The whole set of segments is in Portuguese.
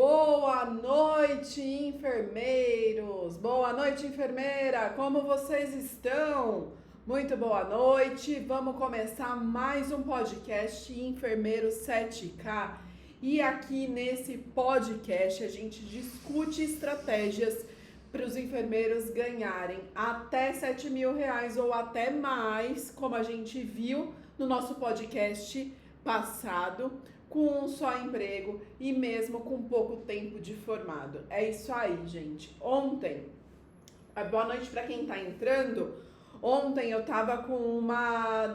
Boa noite, enfermeiros! Boa noite, enfermeira! Como vocês estão? Muito boa noite! Vamos começar mais um podcast Enfermeiro 7K. E aqui nesse podcast a gente discute estratégias para os enfermeiros ganharem até R$7.000 ou até mais, como a gente viu no nosso podcast passado, com um só emprego e mesmo com pouco tempo de formado. É isso aí, gente. Ontem, boa noite para quem está entrando. Ontem eu estava com uma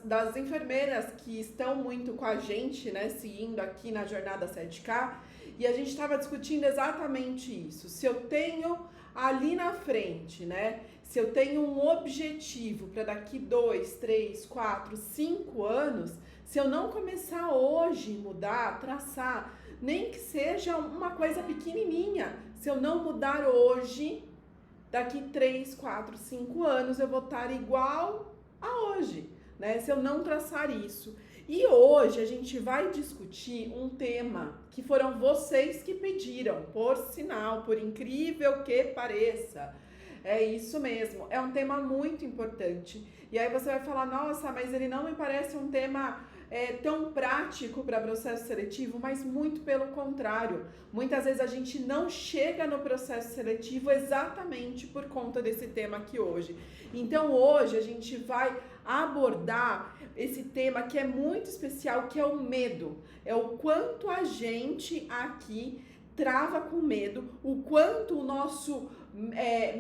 das enfermeiras que estão muito com a gente, né, seguindo aqui na Jornada 7K, e a gente estava discutindo exatamente isso. Se eu tenho ali na frente, né, se eu tenho um objetivo para daqui 2, 3, 4, 5 anos, se eu não começar hoje mudar, traçar, nem que seja uma coisa pequenininha, se eu não mudar hoje, daqui 3, 4, 5 anos eu vou estar igual a hoje, né? Se eu não traçar isso. E hoje a gente vai discutir um tema que foram vocês que pediram, por sinal, por incrível que pareça. É isso mesmo, é um tema muito importante. E aí você vai falar, nossa, mas ele não me parece um tema tão prático para processo seletivo, mas muito pelo contrário. Muitas vezes a gente não chega no processo seletivo exatamente por conta desse tema aqui hoje. Então hoje a gente vai abordar esse tema que é muito especial, que é o medo. É o quanto a gente aqui trava com medo, o quanto o nosso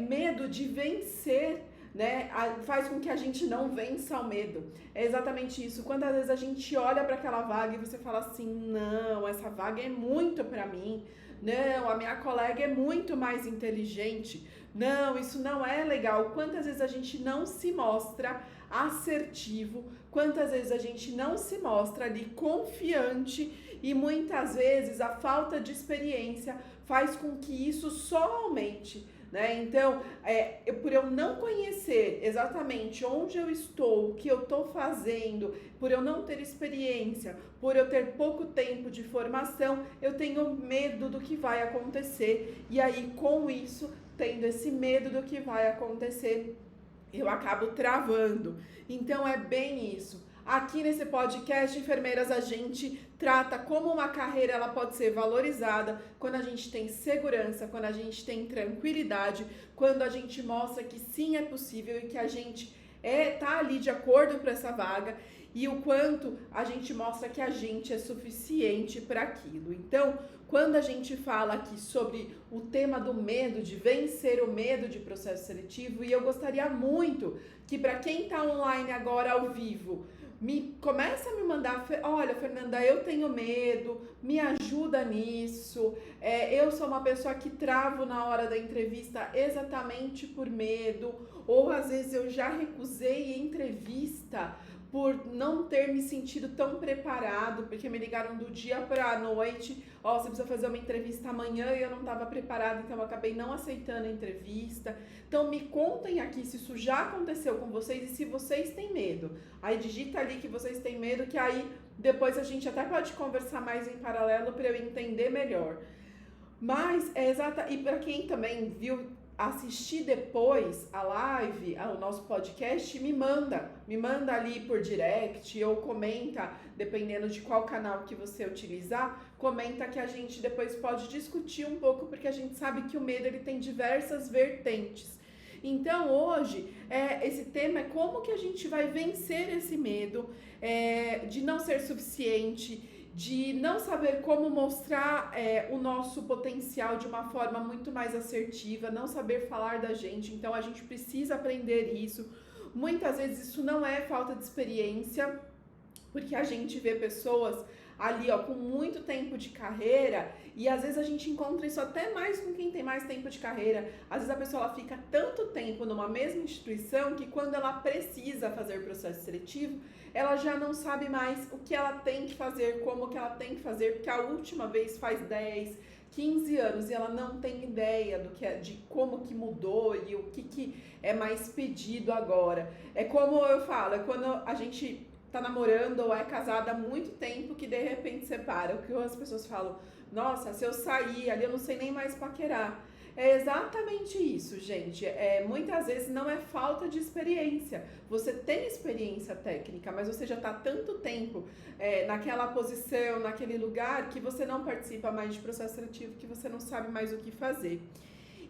medo de vencer, né, faz com que a gente não vença o medo. É exatamente isso. Quantas vezes a gente olha para aquela vaga e você fala assim, não, essa vaga é muito para mim, não, a minha colega é muito mais inteligente, não, isso não é legal. Quantas vezes a gente não se mostra assertivo, quantas vezes a gente não se mostra ali confiante, e muitas vezes a falta de experiência faz com que isso só aumente, né? Então, por eu não conhecer exatamente onde eu estou, o que eu estou fazendo, por eu não ter experiência, por eu ter pouco tempo de formação, eu tenho medo do que vai acontecer. E aí, com isso, tendo esse medo do que vai acontecer, eu acabo travando. Então, é bem isso. Aqui nesse podcast, enfermeiras, a gente trata como uma carreira ela pode ser valorizada quando a gente tem segurança, quando a gente tem tranquilidade, quando a gente mostra que sim é possível e que a gente tá ali de acordo para essa vaga, e o quanto a gente mostra que a gente é suficiente para aquilo. Então, quando a gente fala aqui sobre o tema do medo, de vencer o medo de processo seletivo, e eu gostaria muito que para quem está online agora ao vivo, começa a me mandar, olha, Fernanda, eu tenho medo, me ajuda nisso, eu sou uma pessoa que travo na hora da entrevista exatamente por medo, ou às vezes eu já recusei entrevista por não ter me sentido tão preparado, porque me ligaram do dia para a noite, você precisa fazer uma entrevista amanhã e eu não estava preparada, então eu acabei não aceitando a entrevista. Então me contem aqui se isso já aconteceu com vocês e se vocês têm medo. Aí digita ali que vocês têm medo, que aí depois a gente até pode conversar mais em paralelo para eu entender melhor. Mas e para quem também viu, assistir depois a live, o nosso podcast, me manda ali por direct ou comenta, dependendo de qual canal que você utilizar, comenta que a gente depois pode discutir um pouco, porque a gente sabe que o medo ele tem diversas vertentes. Então hoje esse tema é como que a gente vai vencer esse medo de não ser suficiente, de não saber como mostrar o nosso potencial de uma forma muito mais assertiva, não saber falar da gente. Então a gente precisa aprender isso. Muitas vezes isso não é falta de experiência, porque a gente vê pessoas ali com muito tempo de carreira, e às vezes a gente encontra isso até mais com quem tem mais tempo de carreira. Às vezes a pessoa ela fica tanto tempo numa mesma instituição que quando ela precisa fazer processo seletivo, ela já não sabe mais o que ela tem que fazer, como que ela tem que fazer, porque a última vez faz 10, 15 anos e ela não tem ideia de como que mudou e o que é mais pedido agora. É como eu falo, é quando a gente tá namorando ou é casada há muito tempo que de repente separa. O que as pessoas falam, nossa, se eu sair ali eu não sei nem mais paquerar. É exatamente isso, gente. Muitas vezes não é falta de experiência. Você tem experiência técnica, mas você já está tanto tempo naquela posição, naquele lugar, que você não participa mais de processo seletivo, que você não sabe mais o que fazer.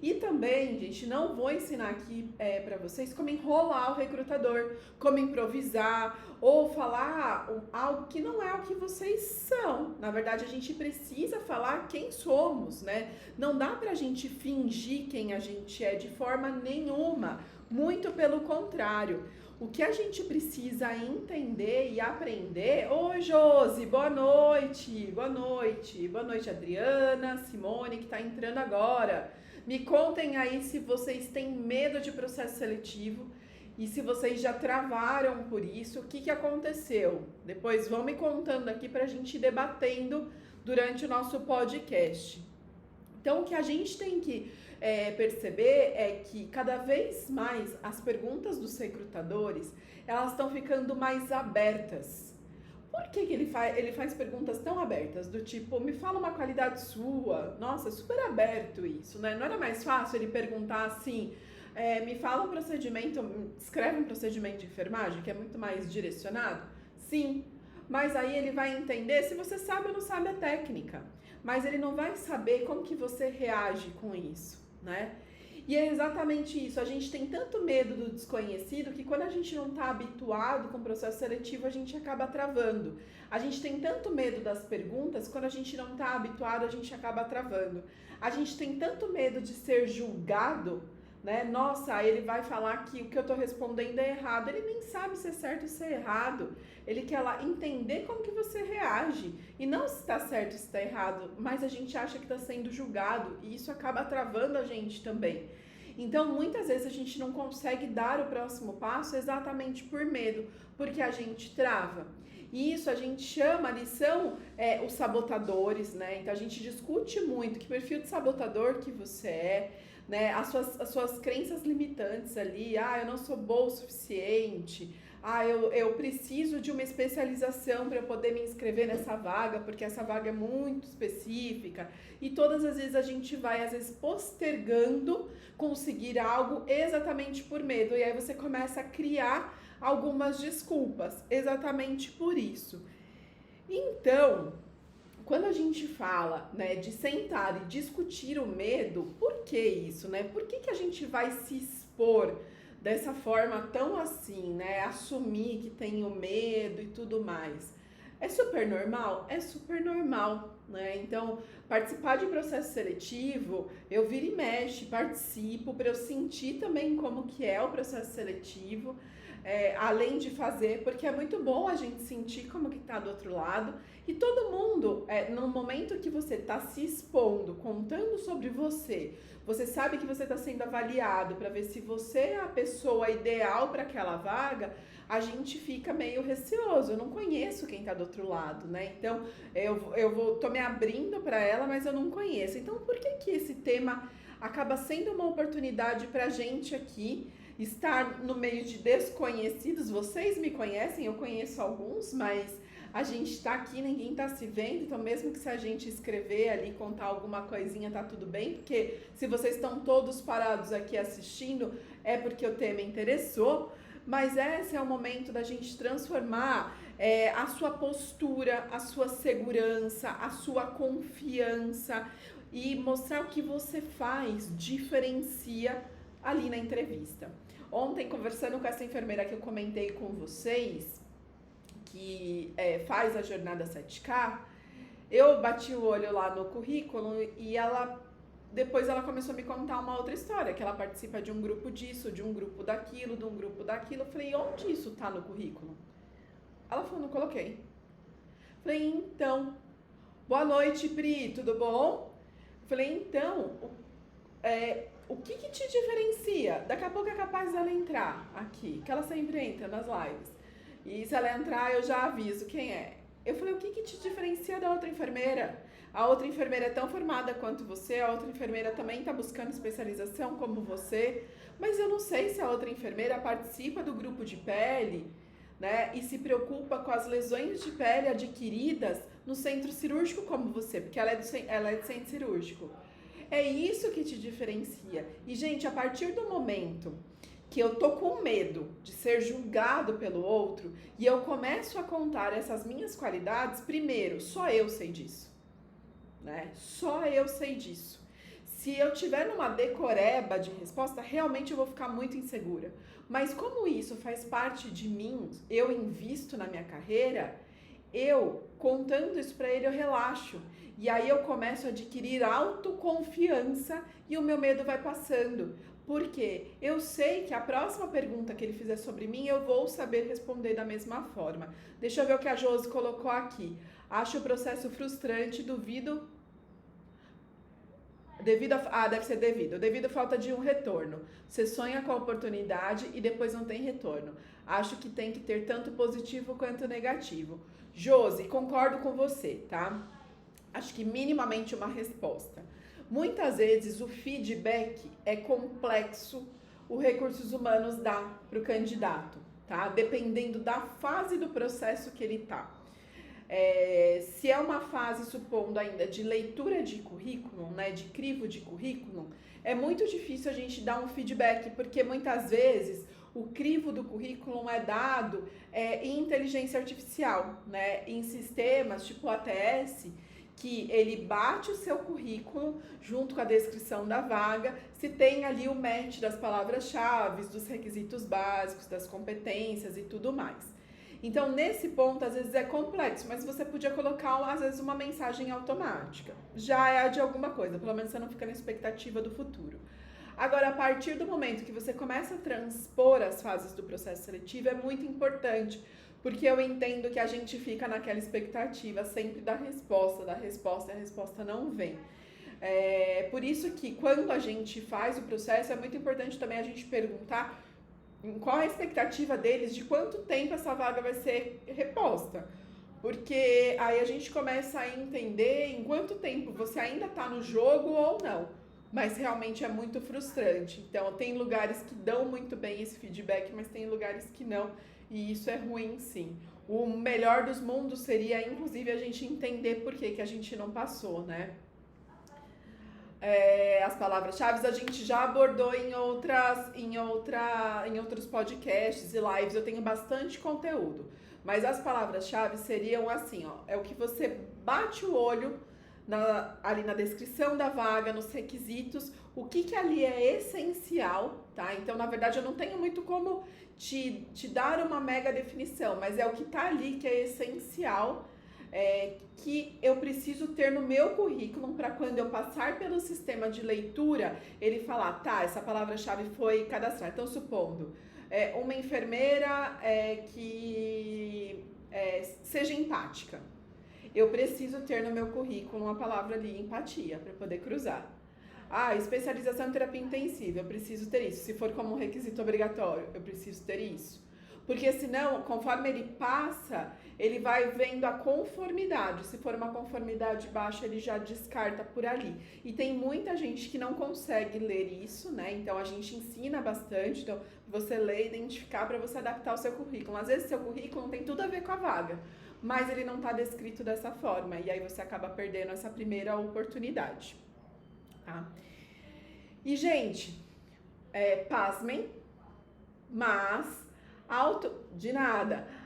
E também, gente, não vou ensinar aqui para vocês como enrolar o recrutador, como improvisar ou falar algo que não é o que vocês são. Na verdade, a gente precisa falar quem somos, né? Não dá pra gente fingir quem a gente é de forma nenhuma, muito pelo contrário. O que a gente precisa entender e aprender... Oi, Josi, boa noite, boa noite. Boa noite, Adriana, Simone, que tá entrando agora. Me contem aí se vocês têm medo de processo seletivo e se vocês já travaram por isso, o que aconteceu? Depois vão me contando aqui para a gente ir debatendo durante o nosso podcast. Então, o que a gente tem que perceber é que cada vez mais as perguntas dos recrutadores, elas estão ficando mais abertas. Por que ele faz perguntas tão abertas? Do tipo, me fala uma qualidade sua. Nossa, é super aberto isso, né? Não era mais fácil ele perguntar assim, me fala um procedimento, escreve um procedimento de enfermagem, que é muito mais direcionado? Sim, mas aí ele vai entender se você sabe ou não sabe a técnica. Mas ele não vai saber como que você reage com isso, né? E é exatamente isso, a gente tem tanto medo do desconhecido que quando a gente não está habituado com o processo seletivo, a gente acaba travando. A gente tem tanto medo das perguntas, quando a gente não está habituado, a gente acaba travando. A gente tem tanto medo de ser julgado, né? Nossa, ele vai falar que o que eu estou respondendo é errado. Ele nem sabe se é certo ou se é errado. Ele quer lá entender como que você reage. E não se está certo ou se está errado, mas a gente acha que está sendo julgado. E isso acaba travando a gente também. Então, muitas vezes a gente não consegue dar o próximo passo exatamente por medo, porque a gente trava. E isso a gente chama, ali são os sabotadores, né? Então, a gente discute muito que perfil de sabotador que você é, né? As suas crenças limitantes ali, eu não sou boa o suficiente, eu preciso de uma especialização para poder me inscrever nessa vaga, porque essa vaga é muito específica. E todas as vezes a gente vai, às vezes, postergando conseguir algo exatamente por medo. E aí você começa a criar algumas desculpas, exatamente por isso. Então, quando a gente fala, né, de sentar e discutir o medo, por que isso, né? Por que a gente vai se expor dessa forma tão assim, né? Assumir que tem o medo e tudo mais. É super normal? É super normal, né? Então, participar de processo seletivo, eu viro e mexe, participo para eu sentir também como que é o processo seletivo, além de fazer, porque é muito bom a gente sentir como que tá do outro lado. E todo mundo, no momento que você está se expondo, contando sobre você, você sabe que você está sendo avaliado para ver se você é a pessoa ideal para aquela vaga, a gente fica meio receoso. Eu não conheço quem está do outro lado, né? Então, tô me abrindo para ela, mas eu não conheço. Então, por que esse tema acaba sendo uma oportunidade para a gente aqui estar no meio de desconhecidos? Vocês me conhecem, eu conheço alguns, mas a gente está aqui, ninguém está se vendo, então mesmo que se a gente escrever ali, contar alguma coisinha, tá tudo bem, porque se vocês estão todos parados aqui assistindo, é porque o tema interessou, mas esse é o momento da gente transformar a sua postura, a sua segurança, a sua confiança e mostrar o que você faz, diferencia ali na entrevista. Ontem, conversando com essa enfermeira que eu comentei com vocês, que faz a jornada 7K, eu bati o olho lá no currículo e depois ela começou a me contar uma outra história, que ela participa de um grupo disso, de um grupo daquilo, de um grupo daquilo. Eu falei, onde isso tá no currículo? Ela falou, não coloquei. Eu falei, então, boa noite, Pri, tudo bom? Eu falei, então, o que te diferencia? Daqui a pouco é capaz dela entrar aqui, que ela sempre entra nas lives. E se ela entrar, eu já aviso quem é. Eu falei, o que te diferencia da outra enfermeira? A outra enfermeira é tão formada quanto você, a outra enfermeira também está buscando especialização como você, mas eu não sei se a outra enfermeira participa do grupo de pele, né? E se preocupa com as lesões de pele adquiridas no centro cirúrgico como você, porque ela é do centro cirúrgico. É isso que te diferencia. E, gente, a partir do momento que eu tô com medo de ser julgado pelo outro e eu começo a contar essas minhas qualidades, primeiro, só eu sei disso, né? Só eu sei disso. Se eu tiver numa decoreba de resposta, realmente eu vou ficar muito insegura. Mas como isso faz parte de mim, eu invisto na minha carreira, eu, contando isso para ele, eu relaxo. E aí eu começo a adquirir autoconfiança e o meu medo vai passando. Porque eu sei que a próxima pergunta que ele fizer sobre mim, eu vou saber responder da mesma forma. Deixa eu ver o que a Josi colocou aqui. Acho o processo frustrante, duvido... Devido à falta de um retorno. Você sonha com a oportunidade e depois não tem retorno. Acho que tem que ter tanto positivo quanto negativo. Josi, concordo com você, tá? Acho que minimamente uma resposta. Muitas vezes o feedback é complexo, os recursos humanos dá para o candidato, tá? Dependendo da fase do processo que ele tá. Se é uma fase, supondo ainda, de leitura de currículo, né, de crivo de currículo, é muito difícil a gente dar um feedback, porque muitas vezes o crivo do currículo é dado em inteligência artificial, né, em sistemas tipo ATS, que ele bate o seu currículo junto com a descrição da vaga, se tem ali o match das palavras-chave, dos requisitos básicos, das competências e tudo mais. Então, nesse ponto, às vezes é complexo, mas você podia colocar, às vezes, uma mensagem automática. Já é de alguma coisa, pelo menos você não fica na expectativa do futuro. Agora, a partir do momento que você começa a transpor as fases do processo seletivo, é muito importante, porque eu entendo que a gente fica naquela expectativa sempre da resposta, e a resposta não vem. Por isso que, quando a gente faz o processo, é muito importante também a gente perguntar qual a expectativa deles de quanto tempo essa vaga vai ser reposta. Porque aí a gente começa a entender em quanto tempo você ainda está no jogo ou não. Mas realmente é muito frustrante. Então, tem lugares que dão muito bem esse feedback, mas tem lugares que não. E isso é ruim, sim. O melhor dos mundos seria, inclusive, a gente entender por que a gente não passou, né? As palavras-chave a gente já abordou em outros podcasts e lives, eu tenho bastante conteúdo. Mas as palavras-chave seriam assim, ó, é o que você bate o olho ali na descrição da vaga, nos requisitos, o que ali é essencial, tá? Então, na verdade, eu não tenho muito como te dar uma mega definição, mas é o que tá ali que é essencial, que eu preciso ter no meu currículo para quando eu passar pelo sistema de leitura, ele falar, tá, essa palavra-chave foi cadastrada. Então, supondo, uma enfermeira que seja empática. Eu preciso ter no meu currículo uma palavra ali, empatia, para poder cruzar. Especialização em terapia intensiva, eu preciso ter isso. Se for como um requisito obrigatório, eu preciso ter isso. Porque senão, conforme ele passa, ele vai vendo a conformidade. Se for uma conformidade baixa, ele já descarta por ali. E tem muita gente que não consegue ler isso, né? Então, a gente ensina bastante. Então, você lê, identificar para você adaptar o seu currículo. Às vezes, seu currículo tem tudo a ver com a vaga, mas ele não está descrito dessa forma. E aí, você acaba perdendo essa primeira oportunidade, tá? E, gente, pasmem, mas...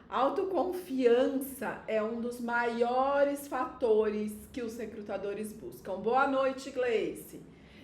Autoconfiança é um dos maiores fatores que os recrutadores buscam. Boa noite, Gleice.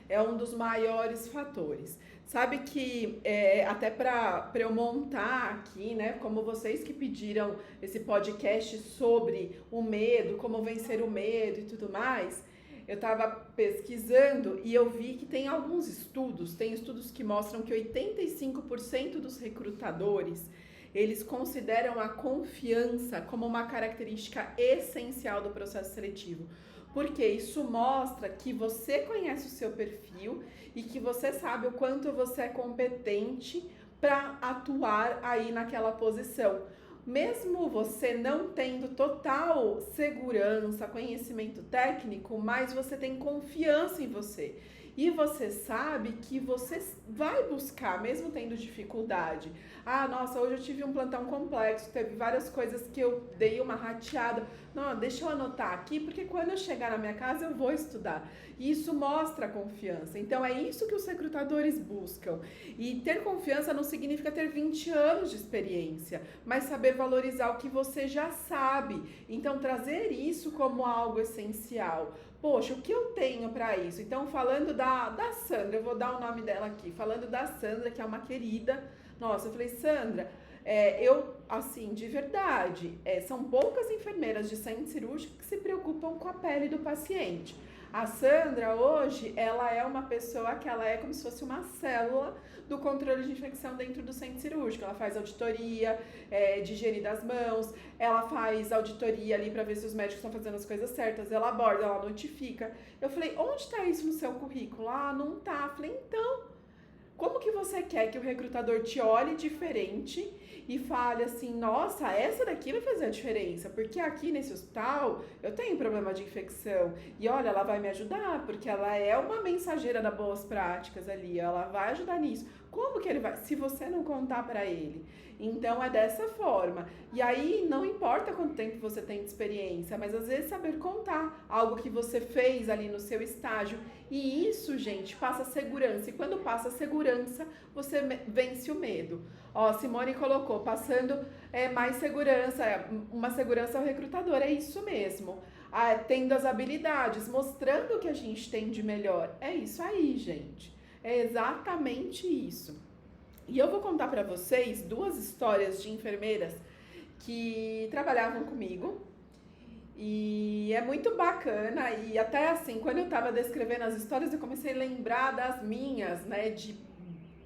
É um dos maiores fatores. Sabe que até para eu montar aqui, né, como vocês que pediram esse podcast sobre o medo, como vencer o medo e tudo mais, eu estava pesquisando e eu vi que tem alguns estudos, tem estudos que mostram que 85% dos recrutadores, eles consideram a confiança como uma característica essencial do processo seletivo. Porque isso mostra que você conhece o seu perfil e que você sabe o quanto você é competente para atuar aí naquela posição. Mesmo você não tendo total segurança, conhecimento técnico, mas você tem confiança em você. E você sabe que você vai buscar, mesmo tendo dificuldade. Ah, nossa, hoje eu tive um plantão complexo, teve várias coisas que eu dei uma rateada. Não, deixa eu anotar aqui, porque quando eu chegar na minha casa eu vou estudar. E isso mostra confiança. Então é isso que os recrutadores buscam. E ter confiança não significa ter 20 anos de experiência, mas saber valorizar o que você já sabe. Então trazer isso como algo essencial. Poxa, o que eu tenho para isso? Então, falando da Sandra, eu vou dar o nome dela aqui. Falando da Sandra, que é uma querida. Nossa, eu falei, Sandra, eu, assim, de verdade, são poucas enfermeiras de centro cirúrgico que se preocupam com a pele do paciente. A Sandra, hoje, ela é uma pessoa que ela é como se fosse uma célula do controle de infecção dentro do centro cirúrgico. Ela faz auditoria de higiene das mãos, ela faz auditoria ali para ver se os médicos estão fazendo as coisas certas, ela aborda, ela notifica. Eu falei, onde está isso no seu currículo? Ah, não tá. Eu falei, então, como que você quer que o recrutador te olhe diferente e fale assim, nossa, essa daqui vai fazer a diferença, porque aqui nesse hospital eu tenho problema de infecção e olha, ela vai me ajudar, porque ela é uma mensageira das boas práticas ali, ela vai ajudar nisso. Como que ele vai, se você não contar para ele? Então é dessa forma. E aí não importa quanto tempo você tem de experiência, mas às vezes saber contar algo que você fez ali no seu estágio. E isso, gente, passa segurança. E quando passa segurança, você vence o medo. Ó, Simone colocou, passando mais segurança, uma segurança ao recrutador, é isso mesmo. Tendo as habilidades, mostrando o que a gente tem de melhor. É isso aí, gente. É exatamente isso. E eu vou contar para vocês 2 histórias de enfermeiras que trabalhavam comigo. E é muito bacana, e até assim, quando eu tava descrevendo as histórias, eu comecei a lembrar das minhas, né, de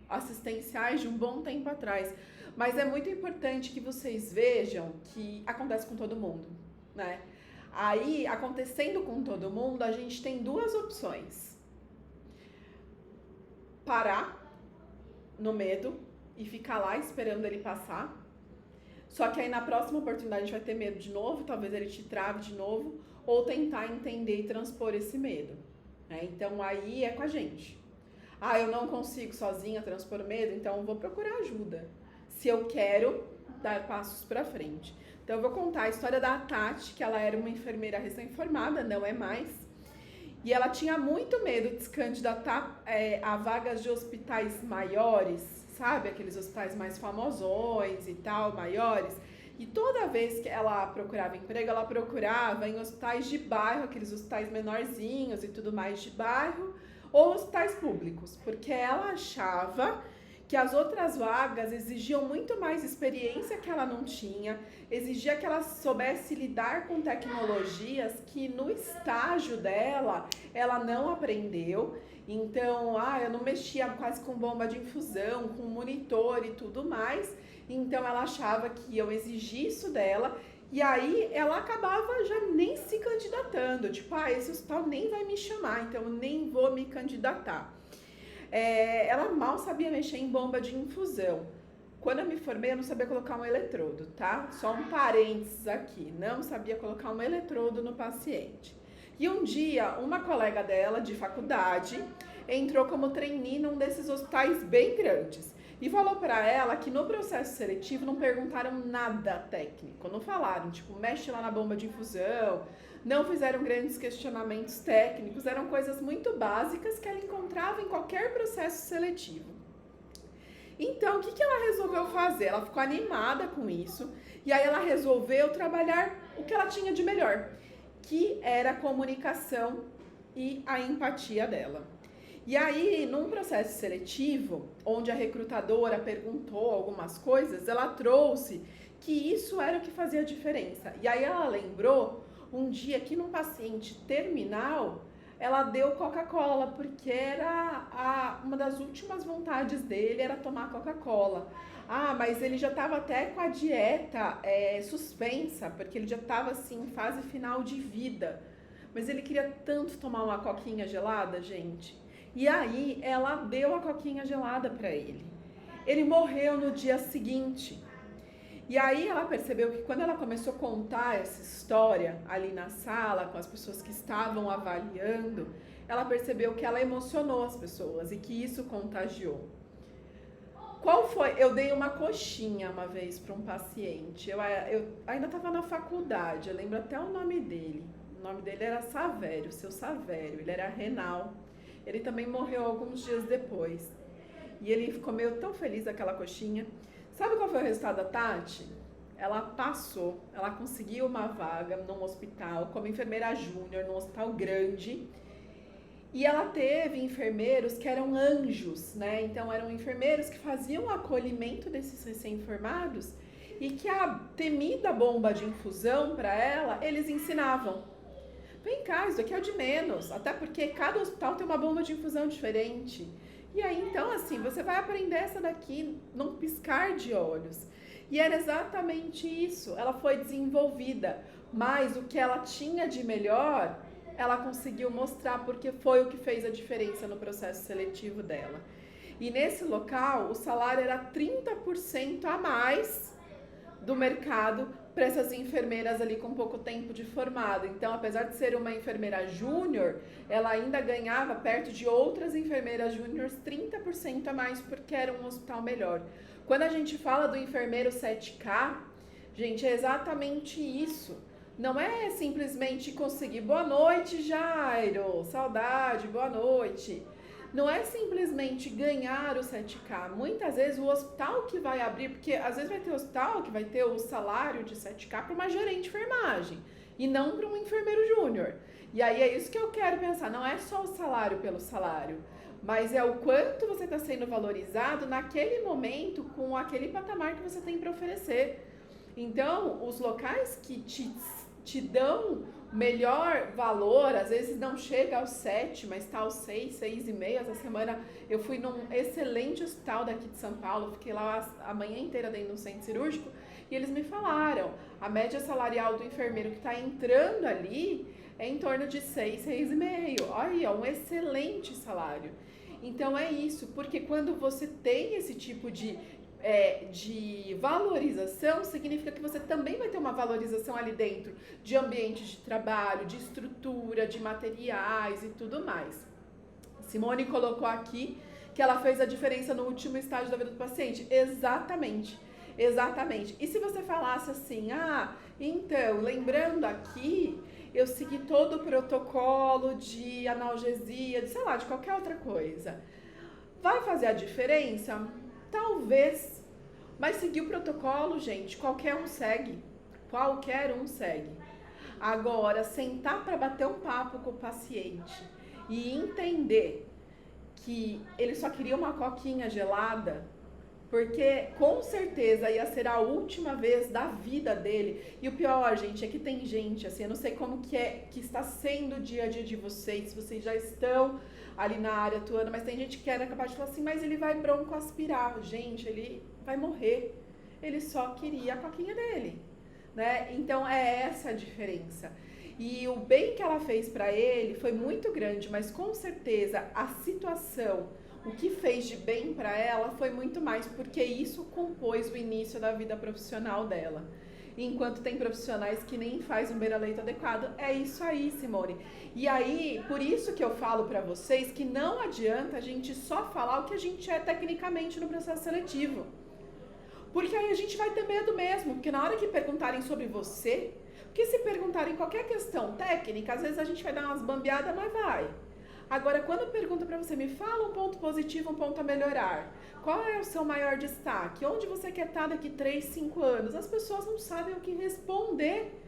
assistenciais de um bom tempo atrás. Mas é muito importante que vocês vejam que acontece com todo mundo, né? Aí, acontecendo com todo mundo, a gente tem 2 opções. Parar no medo e ficar lá esperando ele passar. Só que aí na próxima oportunidade a gente vai ter medo de novo, talvez ele te trave de novo, ou tentar entender e transpor esse medo, né? Então aí é com a gente. Ah, eu não consigo sozinha transpor o medo, então eu vou procurar ajuda, se eu quero dar passos para frente. Então eu vou contar a história da Tati, que ela era uma enfermeira recém-formada, não é mais, e ela tinha muito medo de se candidatar a vagas de hospitais maiores, sabe? Aqueles hospitais mais famosões e tal, maiores. E toda vez que ela procurava emprego, ela procurava em hospitais de bairro, aqueles hospitais menorzinhos e tudo mais de bairro, ou hospitais públicos, porque ela achava que as outras vagas exigiam muito mais experiência que ela não tinha, exigia que ela soubesse lidar com tecnologias que no estágio dela, ela não aprendeu. Então, eu não mexia quase com bomba de infusão, com monitor e tudo mais. Então, ela achava que eu exigir isso dela. E aí, ela acabava já nem se candidatando. Tipo, esse hospital nem vai me chamar, então eu nem vou me candidatar. Ela mal sabia mexer em bomba de infusão. Quando eu me formei, eu não sabia colocar um eletrodo, tá? Só um parênteses aqui. Não sabia colocar um eletrodo no paciente. E um dia, uma colega dela de faculdade entrou como trainee num desses hospitais bem grandes e falou para ela que no processo seletivo não perguntaram nada técnico, não falaram, tipo, mexe lá na bomba de infusão, não fizeram grandes questionamentos técnicos, eram coisas muito básicas que ela encontrava em qualquer processo seletivo. Então, o que ela resolveu fazer? Ela ficou animada com isso e aí ela resolveu trabalhar o que ela tinha de melhor, que era a comunicação e a empatia dela. E aí, num processo seletivo, onde a recrutadora perguntou algumas coisas, ela trouxe que isso era o que fazia a diferença. E aí ela lembrou um dia que num paciente terminal, ela deu Coca-Cola, porque era uma das últimas vontades dele, era tomar Coca-Cola. Mas ele já estava até com a dieta suspensa, porque ele já estava assim, em fase final de vida. Mas ele queria tanto tomar uma coquinha gelada, gente. E aí ela deu a coquinha gelada para ele. Ele morreu no dia seguinte. E aí ela percebeu que quando ela começou a contar essa história ali na sala, com as pessoas que estavam avaliando, ela percebeu que ela emocionou as pessoas e que isso contagiou. Qual foi? Eu dei uma coxinha uma vez para um paciente. Eu ainda estava na faculdade, eu lembro até o nome dele. O nome dele era Savério, seu Savério. Ele era renal. Ele também morreu alguns dias depois. E ele ficou meio tão feliz daquela coxinha. Sabe qual foi o resultado da Tati? Ela passou, ela conseguiu uma vaga num hospital como enfermeira júnior, num hospital grande. E ela teve enfermeiros que eram anjos, né? Então eram enfermeiros que faziam o acolhimento desses recém-formados e que a temida bomba de infusão para ela, eles ensinavam. Vem cá, isso aqui é o de menos, até porque cada hospital tem uma bomba de infusão diferente. E aí, então, assim, você vai aprender essa daqui num piscar de olhos. E era exatamente isso, ela foi desenvolvida, mas o que ela tinha de melhor, ela conseguiu mostrar porque foi o que fez a diferença no processo seletivo dela. E nesse local, o salário era 30% a mais do mercado para essas enfermeiras ali com pouco tempo de formado. Então, apesar de ser uma enfermeira júnior, ela ainda ganhava perto de outras enfermeiras júniores 30% a mais porque era um hospital melhor. Quando a gente fala do enfermeiro 7K, gente, é exatamente isso. Não é simplesmente conseguir boa noite, Jairo, saudade, boa noite. Não é simplesmente ganhar o 7K. Muitas vezes o hospital que vai abrir, porque às vezes vai ter hospital que vai ter o salário de 7K para uma gerente de enfermagem e não para um enfermeiro júnior. E aí é isso que eu quero pensar, não é só o salário pelo salário, mas é o quanto você está sendo valorizado naquele momento com aquele patamar que você tem para oferecer. Então, os locais que te dão melhor valor, às vezes não chega aos 7, mas está aos 6, 6,5. Essa semana eu fui num excelente hospital daqui de São Paulo, fiquei lá a manhã inteira dentro de um centro cirúrgico, e eles me falaram, a média salarial do enfermeiro que está entrando ali é em torno de 6, 6,5. Olha, um excelente salário. Então é isso, porque quando você tem esse tipo de valorização, significa que você também vai ter uma valorização ali dentro de ambiente de trabalho, de estrutura, de materiais e tudo mais. Simone colocou aqui que ela fez a diferença no último estágio da vida do paciente. Exatamente, exatamente. E se você falasse assim, então, lembrando aqui, eu segui todo o protocolo de analgesia, de sei lá, de qualquer outra coisa. Vai fazer a diferença? Talvez, mas seguir o protocolo, gente, qualquer um segue. Agora, sentar para bater um papo com o paciente e entender que ele só queria uma coquinha gelada, porque com certeza ia ser a última vez da vida dele. E o pior, gente, é que tem gente, assim, eu não sei como que está sendo o dia a dia de vocês, se vocês já estão ali na área atuando, mas tem gente que era capaz de falar assim, mas ele vai broncoaspirar. Gente, ele vai morrer. Ele só queria a coquinha dele, né? Então é essa a diferença. E o bem que ela fez para ele foi muito grande, mas com certeza a situação, o que fez de bem para ela foi muito mais, porque isso compôs o início da vida profissional dela. Enquanto tem profissionais que nem faz um beira-leito adequado. É isso aí, Simone. E aí, por isso que eu falo para vocês que não adianta a gente só falar o que a gente é tecnicamente no processo seletivo. Porque aí a gente vai ter medo mesmo, porque na hora que perguntarem sobre você, porque se perguntarem qualquer questão técnica, às vezes a gente vai dar umas bambeadas, mas vai. Agora, quando pergunta para você, me fala um ponto positivo, um ponto a melhorar. Qual é o seu maior destaque? Onde você quer estar daqui 3, 5 anos? As pessoas não sabem o que responder.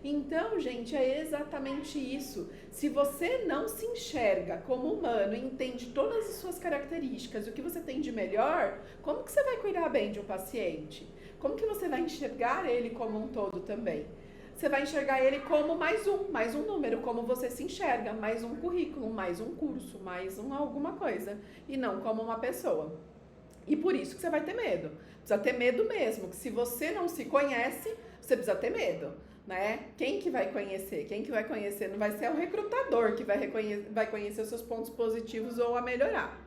Então, gente, é exatamente isso. Se você não se enxerga como humano e entende todas as suas características, o que você tem de melhor, como que você vai cuidar bem de um paciente? Como que você vai enxergar ele como um todo também? Você vai enxergar ele como mais um número, como você se enxerga, mais um currículo, mais um curso, mais alguma coisa, e não como uma pessoa. E por isso que você vai ter medo. Precisa ter medo mesmo, que se você não se conhece, você precisa ter medo, né? Quem que vai conhecer? Quem que vai conhecer? Não vai ser o recrutador que vai conhecer os seus pontos positivos ou a melhorar.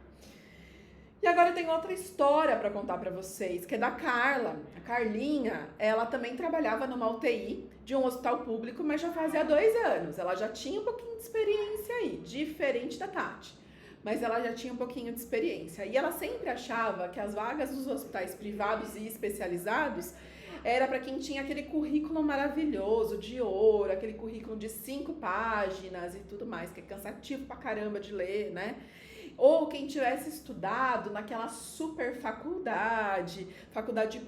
E agora eu tenho outra história para contar para vocês, que é da Carla. A Carlinha, ela também trabalhava numa UTI de um hospital público, mas já fazia 2 anos. Ela já tinha um pouquinho de experiência aí, diferente da Tati. Mas ela já tinha um pouquinho de experiência. E ela sempre achava que as vagas dos hospitais privados e especializados era para quem tinha aquele currículo maravilhoso, de ouro, aquele currículo de 5 páginas e tudo mais, que é cansativo pra caramba de ler, né? Ou quem tivesse estudado naquela super faculdade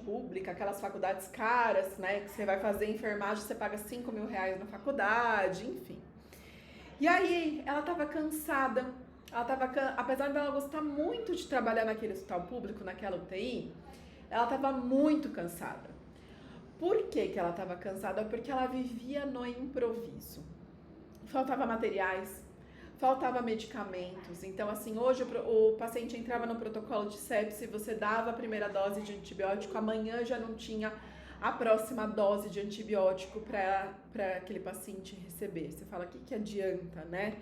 pública, aquelas faculdades caras, né? Que você vai fazer enfermagem, você paga 5 mil reais na faculdade, enfim. E aí, ela tava cansada. Apesar dela gostar muito de trabalhar naquele hospital público, naquela UTI, ela tava muito cansada. Por que ela tava cansada? Porque ela vivia no improviso. Faltava materiais, faltava medicamentos. Então, assim, hoje o paciente entrava no protocolo de sepse, você dava a primeira dose de antibiótico, amanhã já não tinha a próxima dose de antibiótico para aquele paciente receber. Você fala, o que adianta, né?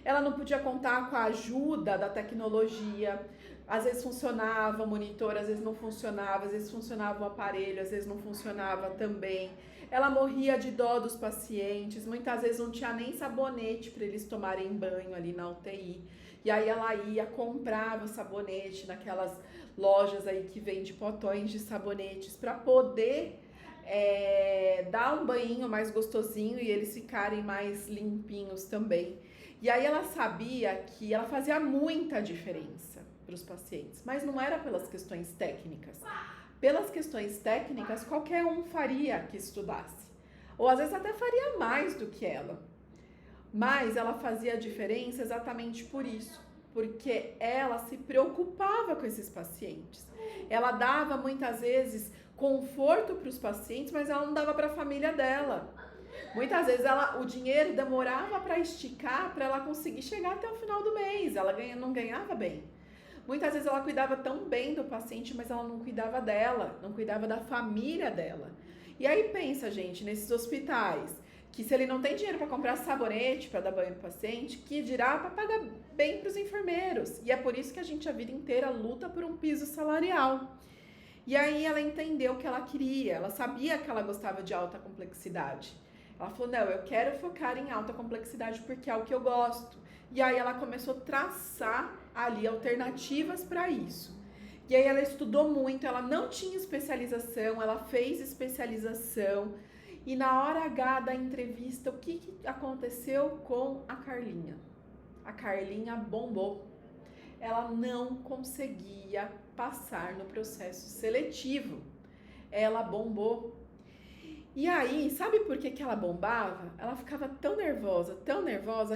Ela não podia contar com a ajuda da tecnologia. Às vezes funcionava o monitor, às vezes não funcionava, às vezes funcionava o aparelho, às vezes não funcionava também. Ela morria de dó dos pacientes, muitas vezes não tinha nem sabonete para eles tomarem banho ali na UTI. E aí ela ia, comprava o sabonete naquelas lojas aí que vende potões de sabonetes para poder dar um banho mais gostosinho e eles ficarem mais limpinhos também. E aí ela sabia que ela fazia muita diferença para os pacientes, mas não era pelas questões técnicas. Pelas questões técnicas, qualquer um faria que estudasse. Ou às vezes até faria mais do que ela. Mas ela fazia a diferença exatamente por isso. Porque ela se preocupava com esses pacientes. Ela dava muitas vezes conforto para os pacientes, mas ela não dava para a família dela. Muitas vezes o dinheiro demorava para esticar para ela conseguir chegar até o final do mês. Ela não ganhava bem. Muitas vezes ela cuidava tão bem do paciente, mas ela não cuidava dela, não cuidava da família dela. E aí pensa, gente, nesses hospitais, que se ele não tem dinheiro para comprar sabonete para dar banho no paciente, que dirá para pagar bem para os enfermeiros. E é por isso que a gente a vida inteira luta por um piso salarial. E aí ela entendeu o que ela queria, ela sabia que ela gostava de alta complexidade. Ela falou, não, eu quero focar em alta complexidade porque é o que eu gosto. E aí ela começou a traçar ali alternativas para isso. E aí ela estudou muito, ela não tinha especialização, ela fez especialização. E na hora H da entrevista, o que aconteceu com a Carlinha? A Carlinha bombou. Ela não conseguia passar no processo seletivo. Ela bombou. E aí, sabe por que ela bombava? Ela ficava tão nervosa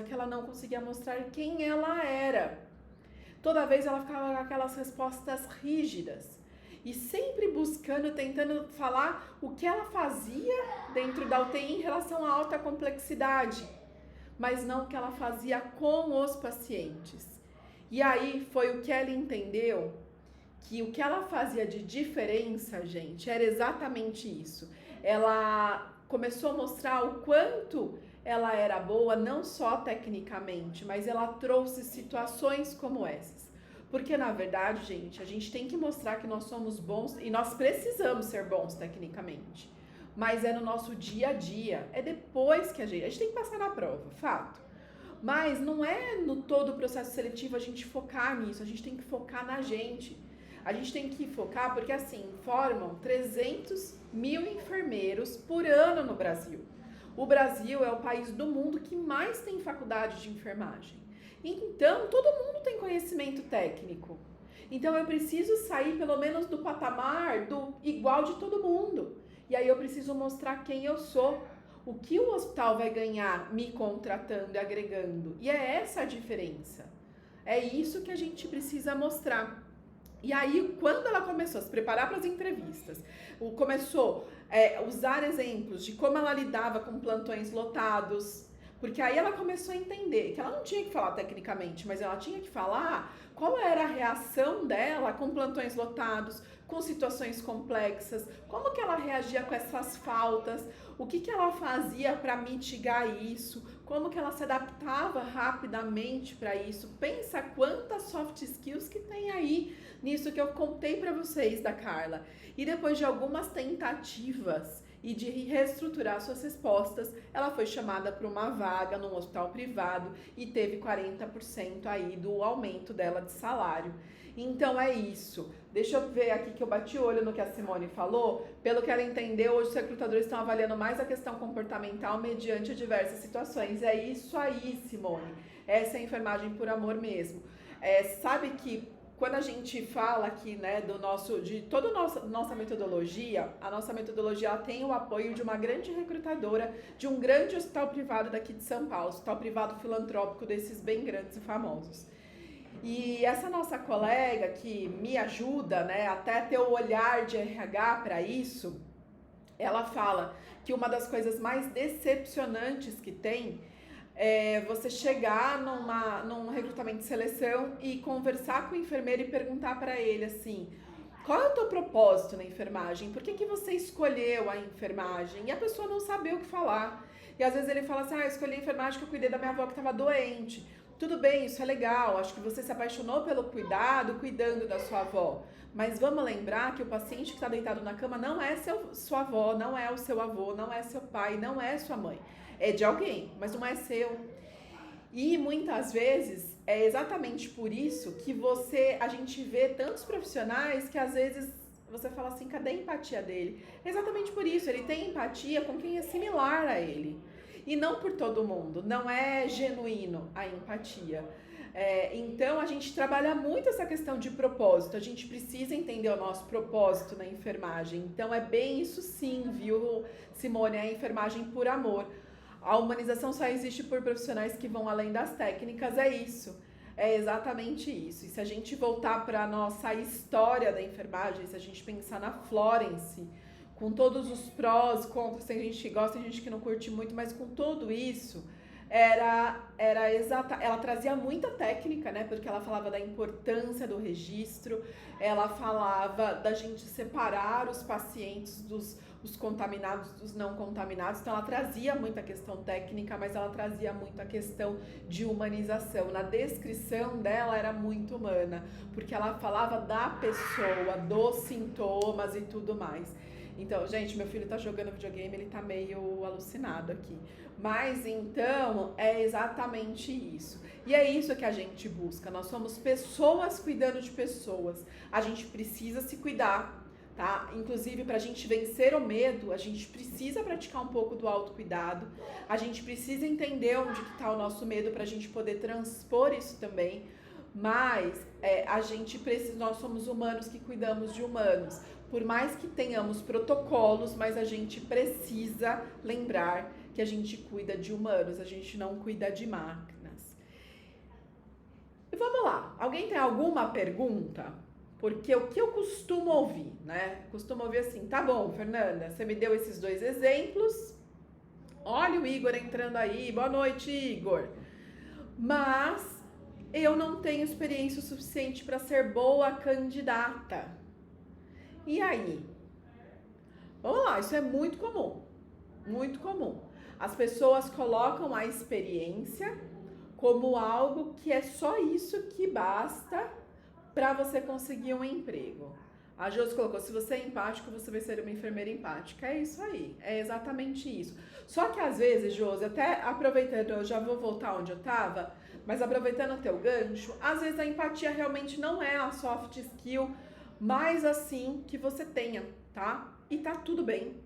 que ela não conseguia mostrar quem ela era. Toda vez ela ficava com aquelas respostas rígidas. E sempre buscando, tentando falar o que ela fazia dentro da UTI em relação à alta complexidade. Mas não o que ela fazia com os pacientes. E aí foi o que ela entendeu, que o que ela fazia de diferença, gente, era exatamente isso. Ela começou a mostrar o quanto ela era boa, não só tecnicamente, mas ela trouxe situações como essas. Porque, na verdade, gente, a gente tem que mostrar que nós somos bons e nós precisamos ser bons tecnicamente. Mas é no nosso dia a dia, é depois que a gente tem que passar na prova, fato. Mas não é no todo o processo seletivo a gente focar nisso, a gente tem que focar na gente. A gente tem que focar porque, assim, formam 300 mil enfermeiros por ano no Brasil. O Brasil é o país do mundo que mais tem faculdade de enfermagem. Então, todo mundo tem conhecimento técnico. Então, eu preciso sair pelo menos do patamar do igual de todo mundo. E aí eu preciso mostrar quem eu sou. O que o hospital vai ganhar me contratando e agregando. E é essa a diferença. É isso que a gente precisa mostrar. E aí, quando ela começou a se preparar para as entrevistas, começou a usar exemplos de como ela lidava com plantões lotados, porque aí ela começou a entender que ela não tinha que falar tecnicamente, mas ela tinha que falar qual era a reação dela com plantões lotados, com situações complexas, como que ela reagia com essas faltas, o que ela fazia para mitigar isso, como que ela se adaptava rapidamente para isso. Pensa quantas soft skills que tem aí nisso que eu contei para vocês da Carla. E depois de algumas tentativas e de reestruturar suas respostas, ela foi chamada para uma vaga num hospital privado e teve 40% aí do aumento dela de salário. Então é isso. Deixa eu ver aqui que eu bati o olho no que a Simone falou. Pelo que ela entendeu, hoje os recrutadores estão avaliando mais a questão comportamental mediante diversas situações. É isso aí, Simone. Essa é a enfermagem por amor mesmo. Sabe que quando a gente fala aqui, né, de toda a nossa metodologia, a nossa metodologia ela tem o apoio de uma grande recrutadora de um grande hospital privado daqui de São Paulo, hospital privado filantrópico desses bem grandes e famosos. E essa nossa colega que me ajuda, né, até ter o olhar de RH para isso, ela fala que uma das coisas mais decepcionantes que tem é você chegar num recrutamento de seleção e conversar com o enfermeiro e perguntar para ele assim: qual é o teu propósito na enfermagem? Por que você escolheu a enfermagem? E a pessoa não saber o que falar. E às vezes ele fala assim: eu escolhi a enfermagem porque eu cuidei da minha avó que estava doente. Tudo bem, isso é legal, acho que você se apaixonou pelo cuidado, cuidando da sua avó. Mas vamos lembrar que o paciente que está deitado na cama não é sua avó, não é o seu avô, não é seu pai, não é sua mãe. É de alguém, mas não é seu. E muitas vezes é exatamente por isso que a gente vê tantos profissionais que às vezes você fala assim: cadê a empatia dele? É exatamente por isso, ele tem empatia com quem é similar a ele. E não por todo mundo, não é genuíno a empatia. Então a gente trabalha muito essa questão de propósito, a gente precisa entender o nosso propósito na enfermagem. Então é bem isso sim, viu, Simone? É a enfermagem por amor. A humanização só existe por profissionais que vão além das técnicas, é isso. É exatamente isso. E se a gente voltar para a nossa história da enfermagem, se a gente pensar na Florence, com todos os prós, contras, tem gente que gosta, tem gente que não curte muito, mas com tudo isso, ela trazia muita técnica, né? Porque ela falava da importância do registro, ela falava da gente separar os pacientes os contaminados dos não contaminados. Então ela trazia muita questão técnica, mas ela trazia muita questão de humanização. Na descrição dela era muito humana, porque ela falava da pessoa, dos sintomas e tudo mais. Então, gente, meu filho tá jogando videogame, ele tá meio alucinado aqui. Mas, então, é exatamente isso. E é isso que a gente busca. Nós somos pessoas cuidando de pessoas. A gente precisa se cuidar, tá? Inclusive, pra gente vencer o medo, a gente precisa praticar um pouco do autocuidado. A gente precisa entender onde que tá o nosso medo pra gente poder transpor isso também. Mas nós somos humanos que cuidamos de humanos. Por mais que tenhamos protocolos, mas a gente precisa lembrar que a gente cuida de humanos, a gente não cuida de máquinas. E vamos lá, alguém tem alguma pergunta? Porque o que eu costumo ouvir, né? Costumo ouvir assim: tá bom, Fernanda, você me deu esses 2 exemplos. Olha o Igor entrando aí, boa noite, Igor. Mas eu não tenho experiência suficiente para ser boa candidata. E aí? Vamos lá, isso é muito comum, muito comum. As pessoas colocam a experiência como algo que é só isso que basta para você conseguir um emprego. A Josi colocou: se você é empático, você vai ser uma enfermeira empática. É isso aí, é exatamente isso. Só que às vezes, Josi, até aproveitando, eu já vou voltar onde eu estava, mas aproveitando o teu gancho, às vezes a empatia realmente não é a soft skill mais assim que você tenha, tá? E tá tudo bem.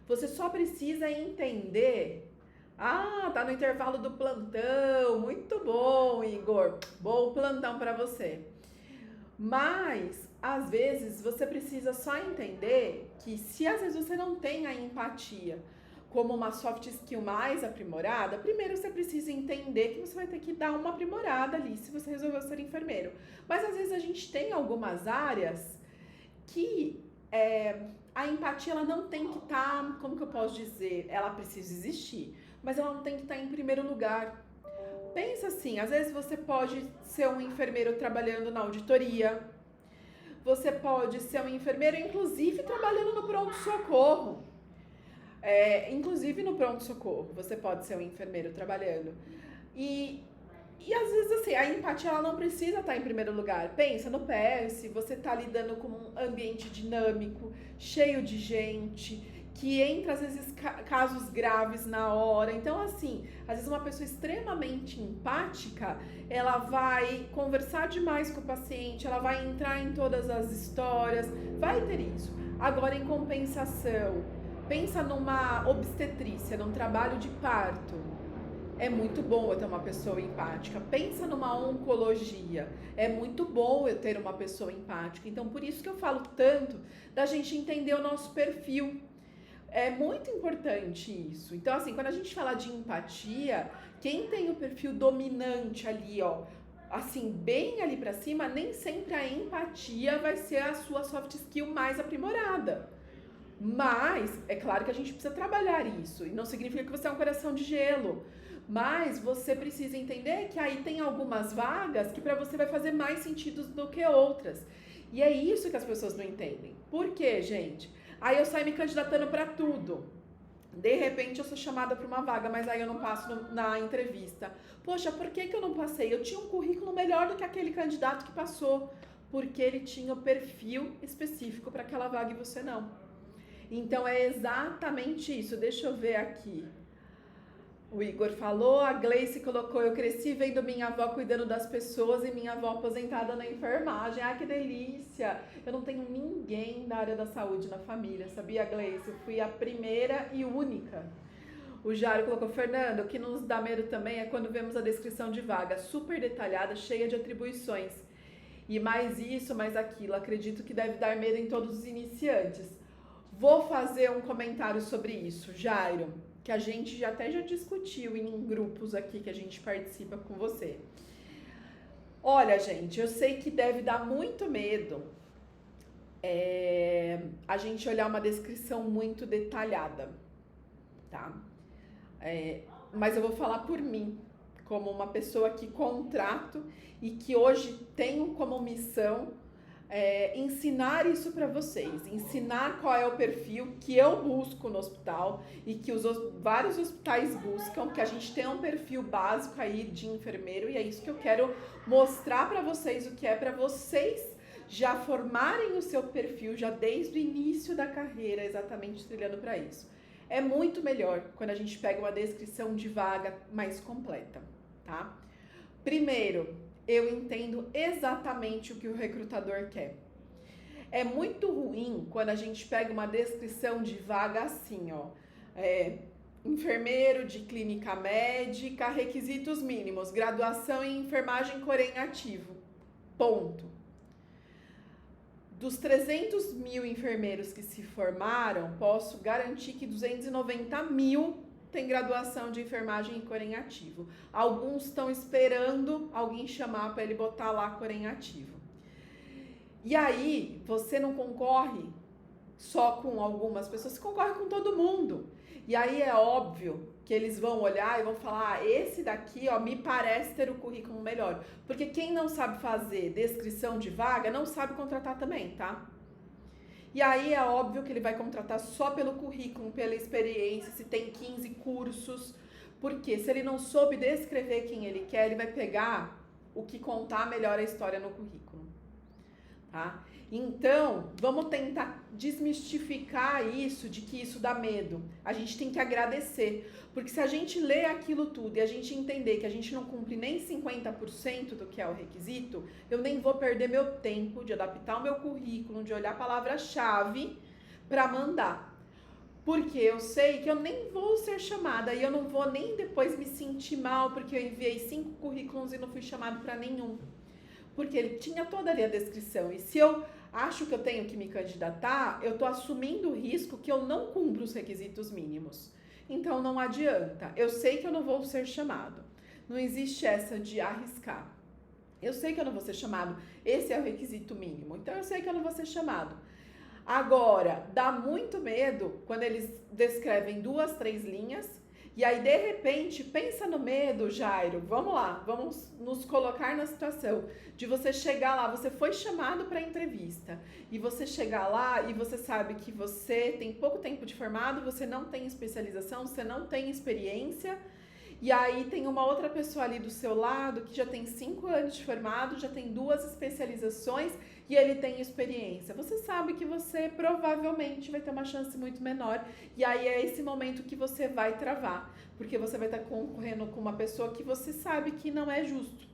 Você só precisa entender. Ah, tá no intervalo do plantão. Muito bom, Igor. Bom plantão para você. Mas, às vezes, você precisa só entender que se às vezes você não tem a empatia como uma soft skill mais aprimorada, primeiro você precisa entender que você vai ter que dar uma aprimorada ali se você resolveu ser enfermeiro. Mas às vezes a gente tem algumas áreas que a empatia ela não tem que estar, como que eu posso dizer, ela precisa existir, mas ela não tem que estar em primeiro lugar. Pensa assim, às vezes você pode ser um enfermeiro trabalhando na auditoria, você pode ser um enfermeiro, inclusive trabalhando no pronto-socorro. Inclusive no pronto-socorro, você pode ser um enfermeiro trabalhando. E às vezes assim, a empatia ela não precisa estar em primeiro lugar. Pensa no PS, você está lidando com um ambiente dinâmico, cheio de gente, que entra às vezes casos graves na hora. Então assim, às vezes uma pessoa extremamente empática, ela vai conversar demais com o paciente, ela vai entrar em todas as histórias, vai ter isso. Agora, em compensação, pensa numa obstetrícia, num trabalho de parto. É muito bom eu ter uma pessoa empática. Pensa numa oncologia. É muito bom eu ter uma pessoa empática. Então, por isso que eu falo tanto da gente entender o nosso perfil. É muito importante isso. Então, assim, quando a gente fala de empatia, quem tem o perfil dominante ali, ó, assim, bem ali pra cima, nem sempre a empatia vai ser a sua soft skill mais aprimorada. Mas, é claro que a gente precisa trabalhar isso. E não significa que você é um coração de gelo. Mas você precisa entender que aí tem algumas vagas que para você vai fazer mais sentido do que outras. E é isso que as pessoas não entendem. Por quê, gente? Aí eu saio me candidatando para tudo. De repente eu sou chamada para uma vaga, mas aí eu não passo na entrevista. Poxa, por que eu não passei? Eu tinha um currículo melhor do que aquele candidato que passou. Porque ele tinha o perfil específico para aquela vaga e você não. Então é exatamente isso. Deixa eu ver aqui. O Igor falou, a Gleice colocou, eu cresci vendo minha avó cuidando das pessoas e minha avó aposentada na enfermagem. Ah, que delícia! Eu não tenho ninguém da área da saúde na família, sabia, Gleice? Eu fui a primeira e única. O Jário colocou, Fernando, o que nos dá medo também é quando vemos a descrição de vaga, super detalhada, cheia de atribuições. E mais isso, mais aquilo. Acredito que deve dar medo em todos os iniciantes. Vou fazer um comentário sobre isso, Jairo, que a gente já discutiu em grupos aqui que a gente participa com você. Olha, gente, eu sei que deve dar muito medo a gente olhar uma descrição muito detalhada, tá? Mas eu vou falar por mim, como uma pessoa que contrato e que hoje tenho como missão ensinar isso para vocês, ensinar qual é o perfil que eu busco no hospital e que vários hospitais buscam, que a gente tem um perfil básico aí de enfermeiro e é isso que eu quero mostrar para vocês, o que é para vocês já formarem o seu perfil já desde o início da carreira, exatamente trilhando para isso. É muito melhor quando a gente pega uma descrição de vaga mais completa, tá? Primeiro, eu entendo exatamente o que o recrutador quer. É muito ruim quando a gente pega uma descrição de vaga assim, ó. Enfermeiro de clínica médica, requisitos mínimos, graduação em enfermagem Corém ativo. Ponto. Dos 300 mil enfermeiros que se formaram, posso garantir que 290 mil tem graduação de enfermagem em Corém ativo. Alguns estão esperando alguém chamar para ele botar lá Corém ativo. E aí, você não concorre só com algumas pessoas, você concorre com todo mundo. E aí é óbvio que eles vão olhar e vão falar, esse daqui, ó, me parece ter o currículo melhor. Porque quem não sabe fazer descrição de vaga, não sabe contratar também, tá? E aí é óbvio que ele vai contratar só pelo currículo, pela experiência, se tem 15 cursos. Porque se ele não soube descrever quem ele quer, ele vai pegar o que contar melhor a história no currículo. Tá? Então, vamos tentar desmistificar isso, de que isso dá medo. A gente tem que agradecer. Porque se a gente ler aquilo tudo e a gente entender que a gente não cumpre nem 50% do que é o requisito, eu nem vou perder meu tempo de adaptar o meu currículo, de olhar a palavra-chave para mandar. Porque eu sei que eu nem vou ser chamada e eu não vou nem depois me sentir mal porque eu enviei 5 currículos e não fui chamado para nenhum. Porque ele tinha toda ali a descrição. E se eu acho que eu tenho que me candidatar, eu estou assumindo o risco que eu não cumpro os requisitos mínimos. Então não adianta. Eu sei que eu não vou ser chamado. Não existe essa de arriscar. Eu sei que eu não vou ser chamado. Esse é o requisito mínimo. Então eu sei que eu não vou ser chamado. Agora, dá muito medo quando eles descrevem 2, 3 linhas E aí, de repente, pensa no medo, Jairo. Vamos lá, vamos nos colocar na situação de você chegar lá, você foi chamado para entrevista e você chegar lá e você sabe que você tem pouco tempo de formado, você não tem especialização, você não tem experiência. E aí tem uma outra pessoa ali do seu lado que já tem 5 anos de formado, já tem 2 especializações e ele tem experiência. Você sabe que você provavelmente vai ter uma chance muito menor e aí é esse momento que você vai travar, porque você vai estar concorrendo com uma pessoa que você sabe que não é justo.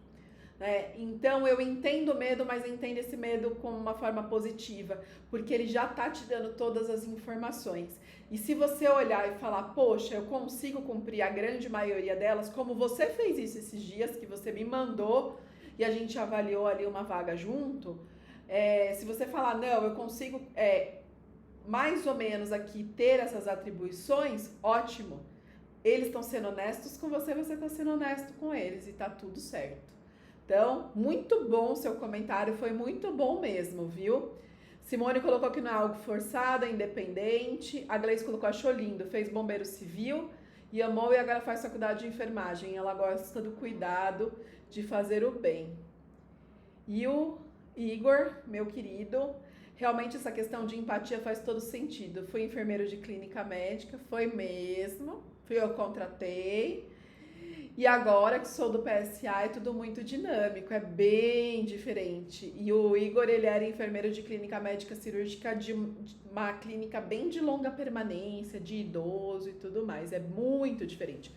Então eu entendo o medo, mas entendo esse medo como uma forma positiva, porque ele já tá te dando todas as informações. E se você olhar e falar, poxa, eu consigo cumprir a grande maioria delas, como você fez isso esses dias, que você me mandou e a gente avaliou ali uma vaga junto, se você falar, não, eu consigo mais ou menos aqui ter essas atribuições, ótimo. Eles estão sendo honestos com você, você está sendo honesto com eles e tá tudo certo. Então, muito bom o seu comentário, foi muito bom mesmo, viu? Simone colocou que não é algo forçado, é independente. A Gleice colocou, achou lindo, fez bombeiro civil e amou e agora faz faculdade de enfermagem. Ela gosta do cuidado de fazer o bem. E o Igor, meu querido, realmente essa questão de empatia faz todo sentido. Fui enfermeiro de clínica médica, foi mesmo, eu contratei. E agora que sou do PSA é tudo muito dinâmico, é bem diferente. E o Igor, ele era enfermeiro de clínica médica cirúrgica de uma clínica bem de longa permanência, de idoso e tudo mais. É muito diferente.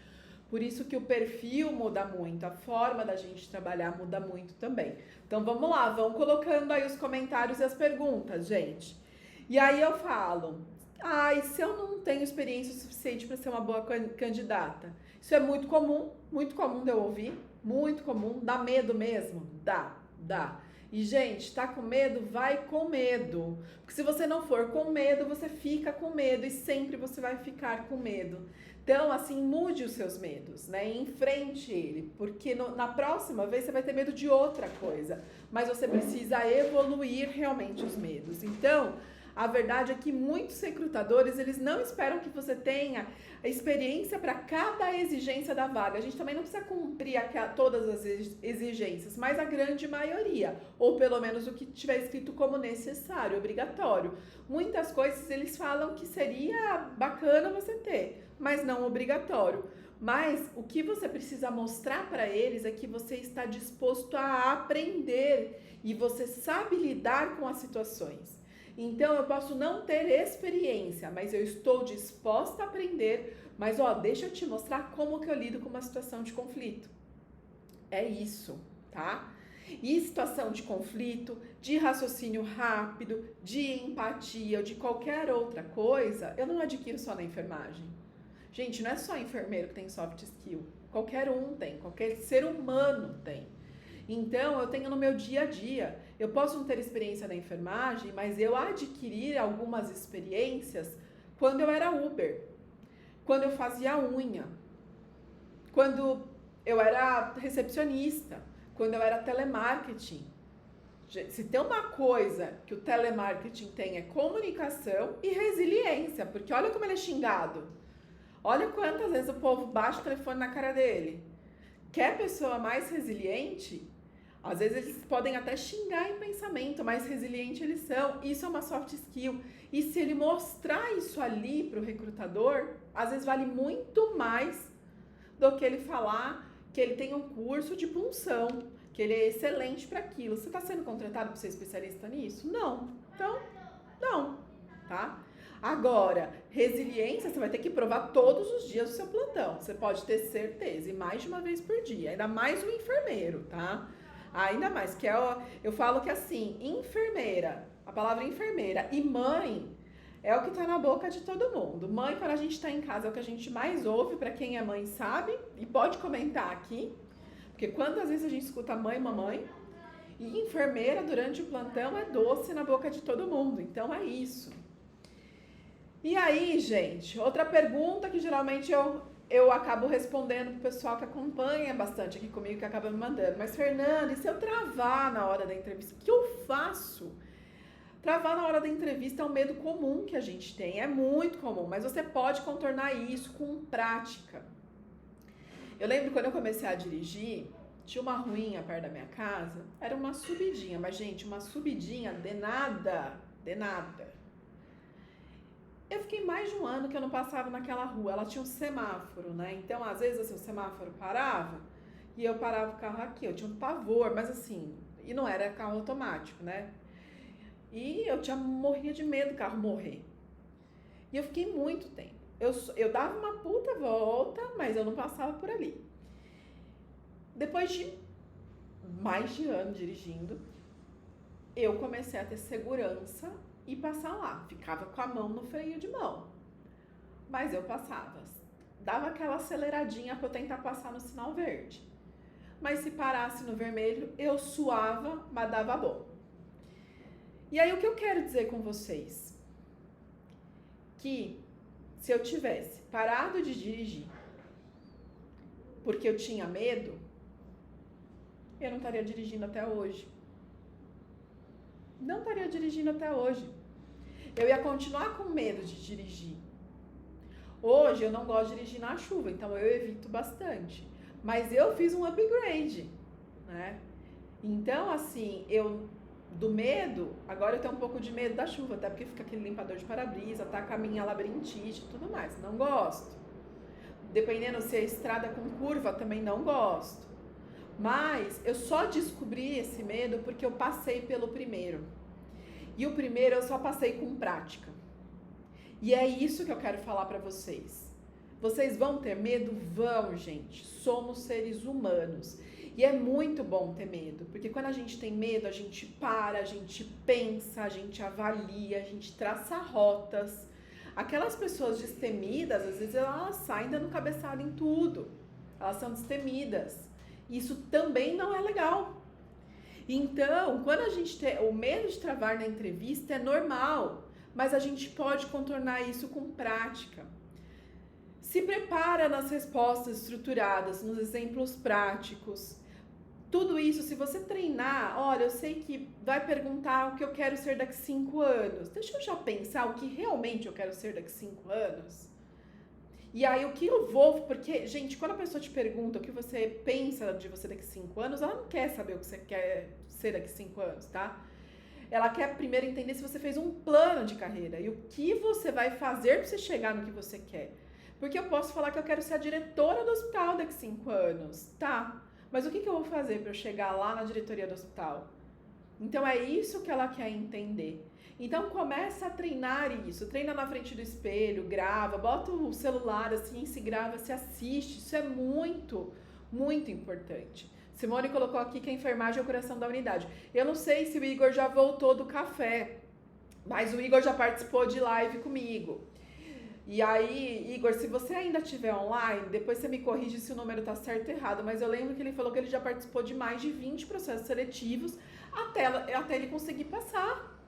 Por isso que o perfil muda muito, a forma da gente trabalhar muda muito também. Então vamos lá, vão colocando aí os comentários e as perguntas, gente. E aí eu falo, e se eu não tenho experiência suficiente para ser uma boa candidata? Isso é muito comum de eu ouvir, muito comum, dá medo mesmo? Dá. E, gente, tá com medo? Vai com medo. Porque se você não for com medo, você fica com medo e sempre você vai ficar com medo. Então, assim, mude os seus medos, né? Enfrente ele, porque na próxima vez você vai ter medo de outra coisa. Mas você precisa evoluir realmente os medos. Então, a verdade é que muitos recrutadores, eles não esperam que você tenha experiência para cada exigência da vaga. A gente também não precisa cumprir todas as exigências, mas a grande maioria, ou pelo menos o que tiver escrito como necessário, obrigatório. Muitas coisas eles falam que seria bacana você ter, mas não obrigatório. Mas o que você precisa mostrar para eles é que você está disposto a aprender e você sabe lidar com as situações. Então, eu posso não ter experiência, mas eu estou disposta a aprender. Mas, deixa eu te mostrar como que eu lido com uma situação de conflito. É isso, tá? E situação de conflito, de raciocínio rápido, de empatia ou de qualquer outra coisa, eu não adquiro só na enfermagem. Gente, não é só enfermeiro que tem soft skill. Qualquer um tem, qualquer ser humano tem. Então, eu tenho no meu dia a dia. Eu posso não ter experiência na enfermagem, mas eu adquiri algumas experiências quando eu era Uber, quando eu fazia unha, quando eu era recepcionista, quando eu era telemarketing. Se tem uma coisa que o telemarketing tem é comunicação e resiliência, porque olha como ele é xingado. Olha quantas vezes o povo baixa o telefone na cara dele. Quer pessoa mais resiliente? Às vezes eles podem até xingar em pensamento, mas resiliente eles são. Isso é uma soft skill. E se ele mostrar isso ali para o recrutador, às vezes vale muito mais do que ele falar que ele tem um curso de punção, que ele é excelente para aquilo. Você está sendo contratado para ser especialista nisso? Não. Então, não, tá? Agora, resiliência, você vai ter que provar todos os dias do seu plantão. Você pode ter certeza, e mais de uma vez por dia. Ainda mais o enfermeiro, tá? Ainda mais, que eu falo que assim, enfermeira, a palavra enfermeira e mãe é o que tá na boca de todo mundo. Mãe, quando a gente tá em casa, é o que a gente mais ouve, pra quem é mãe sabe, e pode comentar aqui, porque quantas vezes a gente escuta mãe, mamãe, e enfermeira durante o plantão é doce na boca de todo mundo, então é isso. E aí, gente, outra pergunta que geralmente eu acabo respondendo pro pessoal que acompanha bastante aqui comigo, que acaba me mandando. Mas, Fernanda, e se eu travar na hora da entrevista, o que eu faço? Travar na hora da entrevista é um medo comum que a gente tem, é muito comum, mas você pode contornar isso com prática. Eu lembro quando eu comecei a dirigir, tinha uma ruinha perto da minha casa, era uma subidinha, mas gente, uma subidinha de nada, de nada. Eu fiquei mais de um ano que eu não passava naquela rua, ela tinha um semáforo, né? Então, às vezes, assim, o semáforo parava e eu parava o carro aqui, eu tinha um pavor, mas assim, e não era carro automático, né? E eu morria de medo do carro morrer. E eu fiquei muito tempo. Eu dava uma puta volta, mas eu não passava por ali. Depois de mais de ano dirigindo, eu comecei a ter segurança e passar lá. Ficava com a mão no freio de mão. Mas eu passava. Dava aquela aceleradinha para eu tentar passar no sinal verde. Mas se parasse no vermelho, eu suava, mas dava bom. E aí o que eu quero dizer com vocês? Que se eu tivesse parado de dirigir porque eu tinha medo, eu não estaria dirigindo até hoje. Não estaria dirigindo até hoje. Eu ia continuar com medo de dirigir. Hoje eu não gosto de dirigir na chuva, então eu evito bastante. Mas eu fiz um upgrade, né? Então, assim, do medo, agora eu tenho um pouco de medo da chuva, até porque fica aquele limpador de para-brisa, tá com a minha labirintite e tudo mais. Não gosto. Dependendo se é estrada com curva, também não gosto. Mas eu só descobri esse medo porque eu passei pelo primeiro. E o primeiro eu só passei com prática. E é isso que eu quero falar pra vocês. Vocês vão ter medo? Vão, gente. Somos seres humanos. E é muito bom ter medo, porque quando a gente tem medo, a gente para, a gente pensa, a gente avalia, a gente traça rotas. Aquelas pessoas destemidas, às vezes elas saem dando cabeçada em tudo. Elas são destemidas. Isso também não é legal. Então, quando a gente tem o medo de travar na entrevista é normal, mas a gente pode contornar isso com prática. Se prepara nas respostas estruturadas, nos exemplos práticos. Tudo isso, se você treinar, olha, eu sei que vai perguntar o que eu quero ser daqui 5 anos. Deixa eu já pensar o que realmente eu quero ser daqui 5 anos. E aí, o que eu vou... Porque, gente, quando a pessoa te pergunta o que você pensa de você daqui 5 anos, ela não quer saber o que você quer ser daqui 5 anos, tá? Ela quer primeiro entender se você fez um plano de carreira e o que você vai fazer para você chegar no que você quer. Porque eu posso falar que eu quero ser a diretora do hospital daqui 5 anos, tá? Mas o que eu vou fazer para eu chegar lá na diretoria do hospital? Então é isso que ela quer entender. Então começa a treinar isso, treina na frente do espelho, grava, bota o celular assim, se grava, se assiste, isso é muito, muito importante. Simone colocou aqui que a enfermagem é o coração da unidade. Eu não sei se o Igor já voltou do café, mas o Igor já participou de live comigo. E aí, Igor, se você ainda estiver online, depois você me corrige se o número tá certo ou errado, mas eu lembro que ele falou que ele já participou de mais de 20 processos seletivos até ele conseguir passar.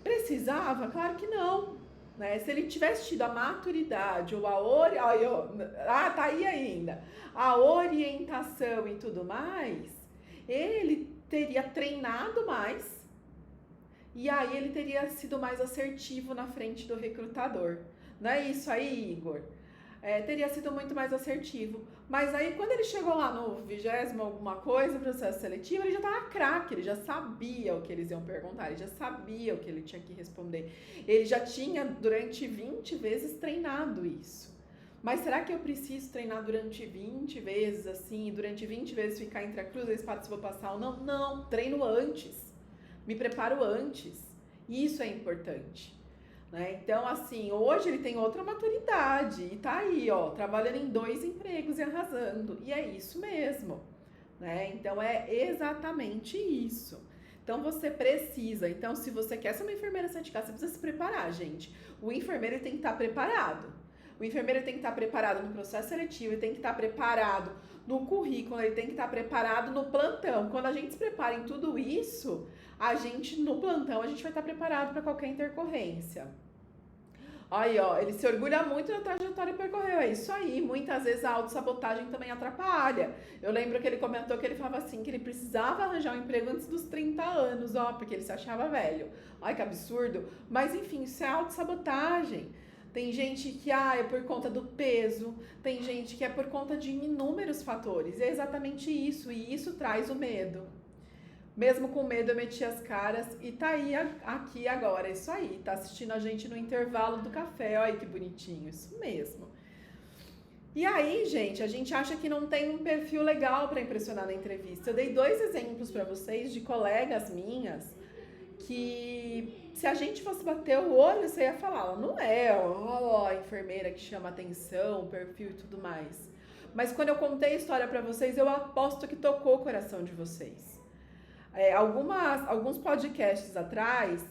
Precisava? Claro que não. Né? Se ele tivesse tido a maturidade ou tá aí ainda, a orientação e tudo mais, ele teria treinado mais. E aí ele teria sido mais assertivo na frente do recrutador. Não é isso aí, Igor? Teria sido muito mais assertivo. Mas aí quando ele chegou lá no 20º alguma coisa, processo seletivo, ele já estava craque, ele já sabia o que eles iam perguntar, ele já sabia o que ele tinha que responder. Ele já tinha durante 20 vezes treinado isso. Mas será que eu preciso treinar durante 20 vezes assim, durante 20 vezes ficar entre a cruz e a espada se vou passar ou não? Não, treino antes. Me preparo antes. Isso é importante. Né? Então, assim, hoje ele tem outra maturidade e tá aí, ó, trabalhando em 2 empregos e arrasando. E é isso mesmo. Né? Então, é exatamente isso. Então, você precisa. Então, se você quer ser uma enfermeira certificada, você precisa se preparar, gente. O enfermeiro tem que estar preparado. O enfermeiro tem que estar preparado no processo seletivo, ele tem que estar preparado no currículo, ele tem que estar preparado no plantão. Quando a gente se prepara em tudo isso, no plantão, a gente vai estar preparado para qualquer intercorrência. Aí, ó, ele se orgulha muito da trajetória que percorreu. É isso aí. Muitas vezes a autossabotagem também atrapalha. Eu lembro que ele comentou que ele falava assim, que ele precisava arranjar um emprego antes dos 30 anos, ó, porque ele se achava velho. Ai, que absurdo. Mas, enfim, isso é autossabotagem. Tem gente que, é por conta do peso. Tem gente que é por conta de inúmeros fatores. E é exatamente isso. E isso traz o medo. Mesmo com medo, eu meti as caras e tá aí aqui agora, isso aí, tá assistindo a gente no intervalo do café, olha que bonitinho, isso mesmo. E aí, gente, a gente acha que não tem um perfil legal para impressionar na entrevista. Eu dei 2 exemplos para vocês de colegas minhas que se a gente fosse bater o olho, você ia falar, ela não é a enfermeira que chama atenção, o perfil e tudo mais. Mas quando eu contei a história para vocês, eu aposto que tocou o coração de vocês. Alguns podcasts atrás,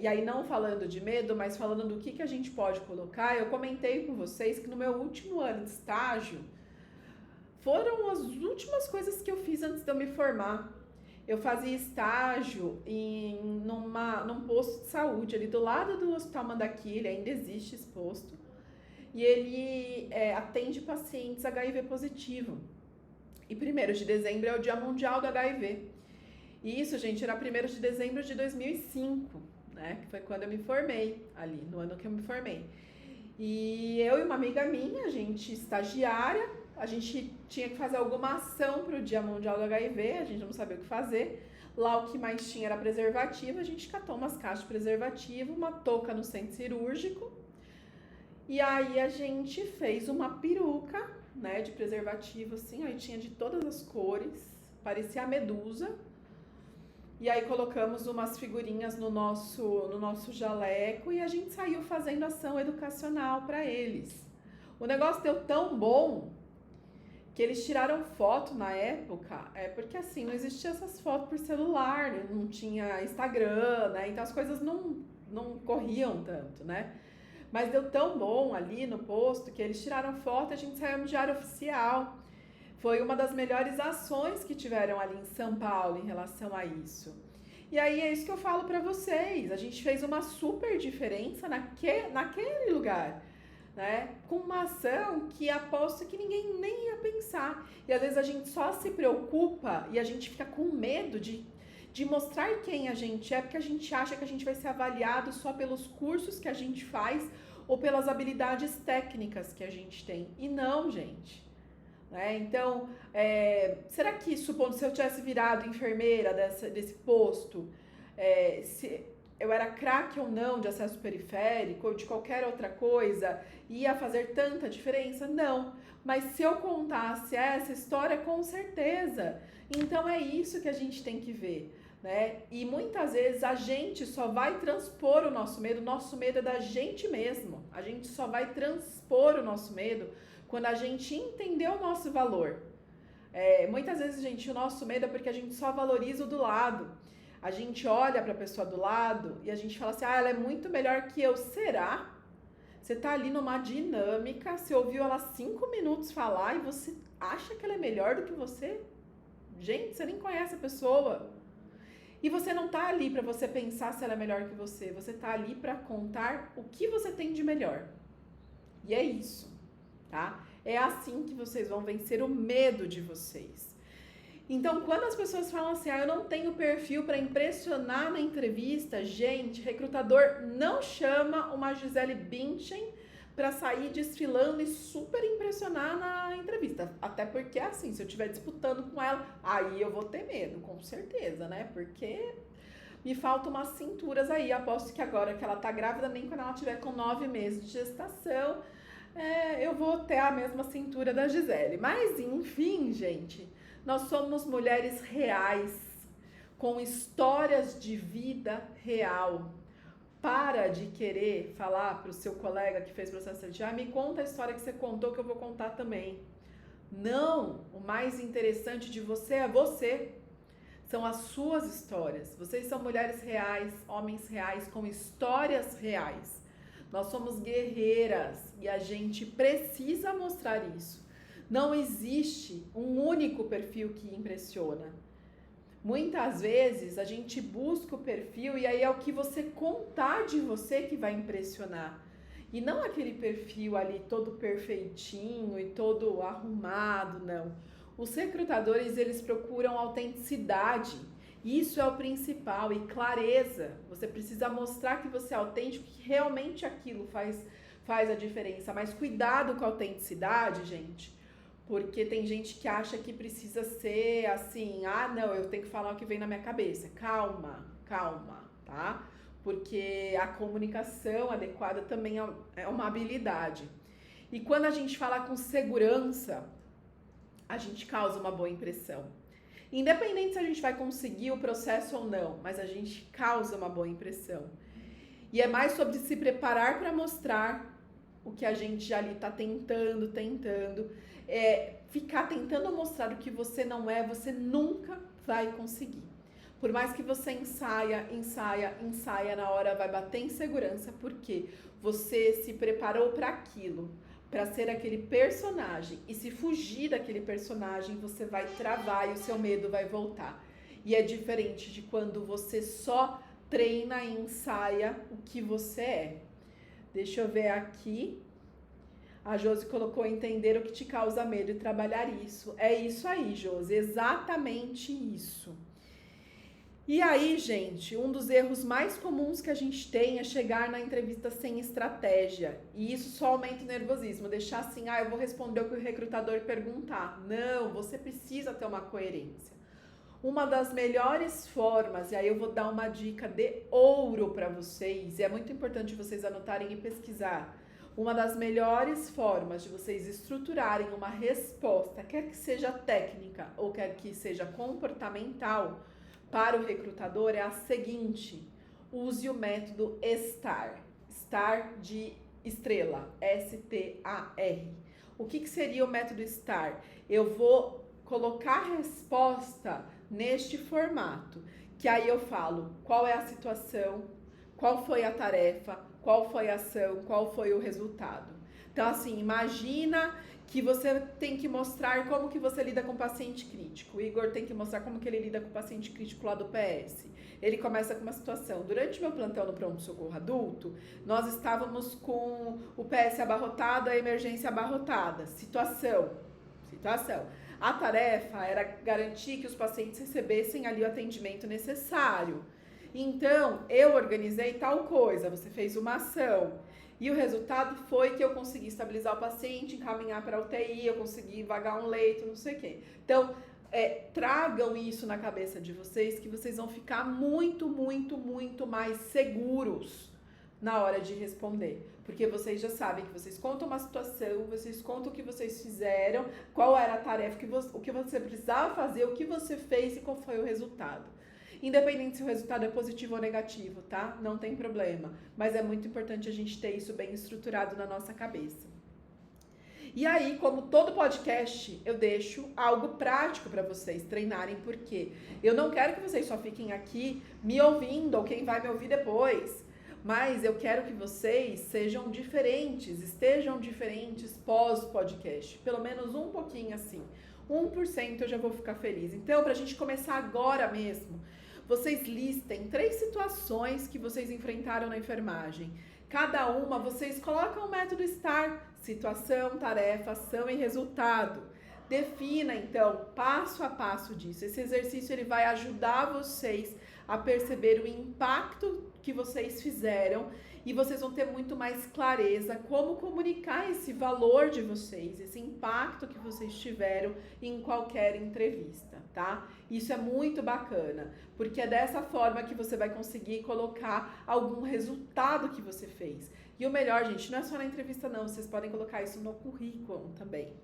e aí não falando de medo, mas falando do que a gente pode colocar, eu comentei com vocês que no meu último ano de estágio, foram as últimas coisas que eu fiz antes de eu me formar. Eu fazia estágio num posto de saúde, ali do lado do Hospital Mandaquilha, ainda existe esse posto, e ele atende pacientes HIV positivo. E 1º de dezembro é o Dia Mundial do HIV. E isso, gente, era 1º de dezembro de 2005, né? Que foi quando eu me formei, ali, no ano que eu me formei. E eu e uma amiga minha, a gente estagiária, a gente tinha que fazer alguma ação para o Dia Mundial do HIV, a gente não sabia o que fazer. Lá o que mais tinha era preservativo, a gente catou umas caixas de preservativo, uma touca no centro cirúrgico. E aí a gente fez uma peruca, né, de preservativo, assim, aí tinha de todas as cores, parecia a Medusa. E aí colocamos umas figurinhas no nosso jaleco e a gente saiu fazendo ação educacional para eles. O negócio deu tão bom que eles tiraram foto na época, porque assim, não existia essas fotos por celular, não tinha Instagram, né? Então as coisas não corriam tanto, né? Mas deu tão bom ali no posto que eles tiraram foto e a gente saiu no Diário Oficial. Foi uma das melhores ações que tiveram ali em São Paulo em relação a isso. E aí é isso que eu falo para vocês. A gente fez uma super diferença naquele lugar, né? Com uma ação que aposto que ninguém nem ia pensar. E às vezes a gente só se preocupa e a gente fica com medo de mostrar quem a gente é, porque a gente acha que a gente vai ser avaliado só pelos cursos que a gente faz ou pelas habilidades técnicas que a gente tem. E não, gente. Então, será que, supondo, se eu tivesse virado enfermeira desse posto, se eu era craque ou não de acesso periférico ou de qualquer outra coisa, ia fazer tanta diferença? Não. Mas se eu contasse essa história, com certeza. Então, é isso que a gente tem que ver, né? E muitas vezes a gente só vai transpor o nosso medo é da gente mesmo. A gente só vai transpor o nosso medo quando a gente entender o nosso valor. Muitas vezes, gente, o nosso medo é porque a gente só valoriza o do lado. A gente olha para a pessoa do lado e a gente fala assim, ela é muito melhor que eu. Será? Você tá ali numa dinâmica, você ouviu ela 5 minutos falar e você acha que ela é melhor do que você? Gente, você nem conhece a pessoa. E você não tá ali para você pensar se ela é melhor que você. Você tá ali para contar o que você tem de melhor. E é isso. Tá? É assim que vocês vão vencer o medo de vocês. Então, quando as pessoas falam assim, eu não tenho perfil para impressionar na entrevista, gente, recrutador não chama uma Gisele Bündchen para sair desfilando e super impressionar na entrevista. Até porque, assim, se eu estiver disputando com ela, aí eu vou ter medo, com certeza, né? Porque me faltam umas cinturas aí. Aposto que agora que ela tá grávida, nem quando ela tiver com 9 meses de gestação, eu vou ter a mesma cintura da Gisele. Mas, enfim, gente, nós somos mulheres reais, com histórias de vida real. Para de querer falar para o seu colega que fez processo seletivo, me conta a história que você contou que eu vou contar também. Não, o mais interessante de você é você. São as suas histórias. Vocês são mulheres reais, homens reais, com histórias reais. Nós somos guerreiras e a gente precisa mostrar isso. Não existe um único perfil que impressiona. Muitas vezes a gente busca o perfil e aí é o que você contar de você que vai impressionar. E não aquele perfil ali todo perfeitinho e todo arrumado, não. Os recrutadores, eles procuram autenticidade. Isso é o principal, e clareza. Você precisa mostrar que você é autêntico, que realmente aquilo faz a diferença. Mas cuidado com a autenticidade, gente, porque tem gente que acha que precisa ser assim, não, eu tenho que falar o que vem na minha cabeça. Calma, tá? Porque a comunicação adequada também é uma habilidade. E quando a gente fala com segurança, a gente causa uma boa impressão. Independente se a gente vai conseguir o processo ou não, mas a gente causa uma boa impressão. E é mais sobre se preparar para mostrar o que a gente já ali está tentando. Ficar tentando mostrar o que você não é, você nunca vai conseguir. Por mais que você ensaia, na hora vai bater insegurança, porque você se preparou para aquilo, para ser aquele personagem. E se fugir daquele personagem, você vai travar e o seu medo vai voltar. E é diferente de quando você só treina e ensaia o que você é. Deixa eu ver aqui. A Josi colocou entender o que te causa medo e trabalhar isso. É isso aí, Josi, exatamente isso. E aí, gente, um dos erros mais comuns que a gente tem é chegar na entrevista sem estratégia. E isso só aumenta o nervosismo. Deixar assim, eu vou responder o que o recrutador perguntar. Não, você precisa ter uma coerência. Uma das melhores formas, e aí eu vou dar uma dica de ouro para vocês, e é muito importante vocês anotarem e pesquisar. Uma das melhores formas de vocês estruturarem uma resposta, quer que seja técnica ou quer que seja comportamental, para o recrutador é a seguinte: use o método STAR. STAR de estrela, S-T-A-R. O que seria o método STAR? Eu vou colocar a resposta neste formato, que aí eu falo qual é a situação, qual foi a tarefa, qual foi a ação, qual foi o resultado. Então, assim, imagina que você tem que mostrar como que você lida com o paciente crítico. O Igor tem que mostrar como que ele lida com o paciente crítico lá do PS. Ele começa com uma situação. Durante meu plantão no pronto-socorro adulto, nós estávamos com o PS abarrotado, a emergência abarrotada. Situação. A tarefa era garantir que os pacientes recebessem ali o atendimento necessário. Então, eu organizei tal coisa, você fez uma ação. E o resultado foi que eu consegui estabilizar o paciente, encaminhar para a UTI, eu consegui vagar um leito, não sei o quê. Então, tragam isso na cabeça de vocês, que vocês vão ficar muito mais seguros na hora de responder. Porque vocês já sabem que vocês contam uma situação, vocês contam o que vocês fizeram, qual era a tarefa, o que você precisava fazer, o que você fez e qual foi o resultado. Independente se o resultado é positivo ou negativo, tá? Não tem problema. Mas é muito importante a gente ter isso bem estruturado na nossa cabeça. E aí, como todo podcast, eu deixo algo prático para vocês treinarem, porque eu não quero que vocês só fiquem aqui me ouvindo, ou quem vai me ouvir depois, mas eu quero que vocês sejam diferentes, estejam diferentes pós-podcast, pelo menos um pouquinho assim. 1% eu já vou ficar feliz. Então, pra gente começar agora mesmo, vocês listem 3 situações que vocês enfrentaram na enfermagem. Cada uma, vocês colocam o método STAR, situação, tarefa, ação e resultado. Defina, então, passo a passo disso. Esse exercício ele vai ajudar vocês a perceber o impacto que vocês fizeram e vocês vão ter muito mais clareza como comunicar esse valor de vocês, esse impacto que vocês tiveram em qualquer entrevista, tá? Isso é muito bacana, porque é dessa forma que você vai conseguir colocar algum resultado que você fez. E o melhor, gente, não é só na entrevista não, vocês podem colocar isso no currículo também.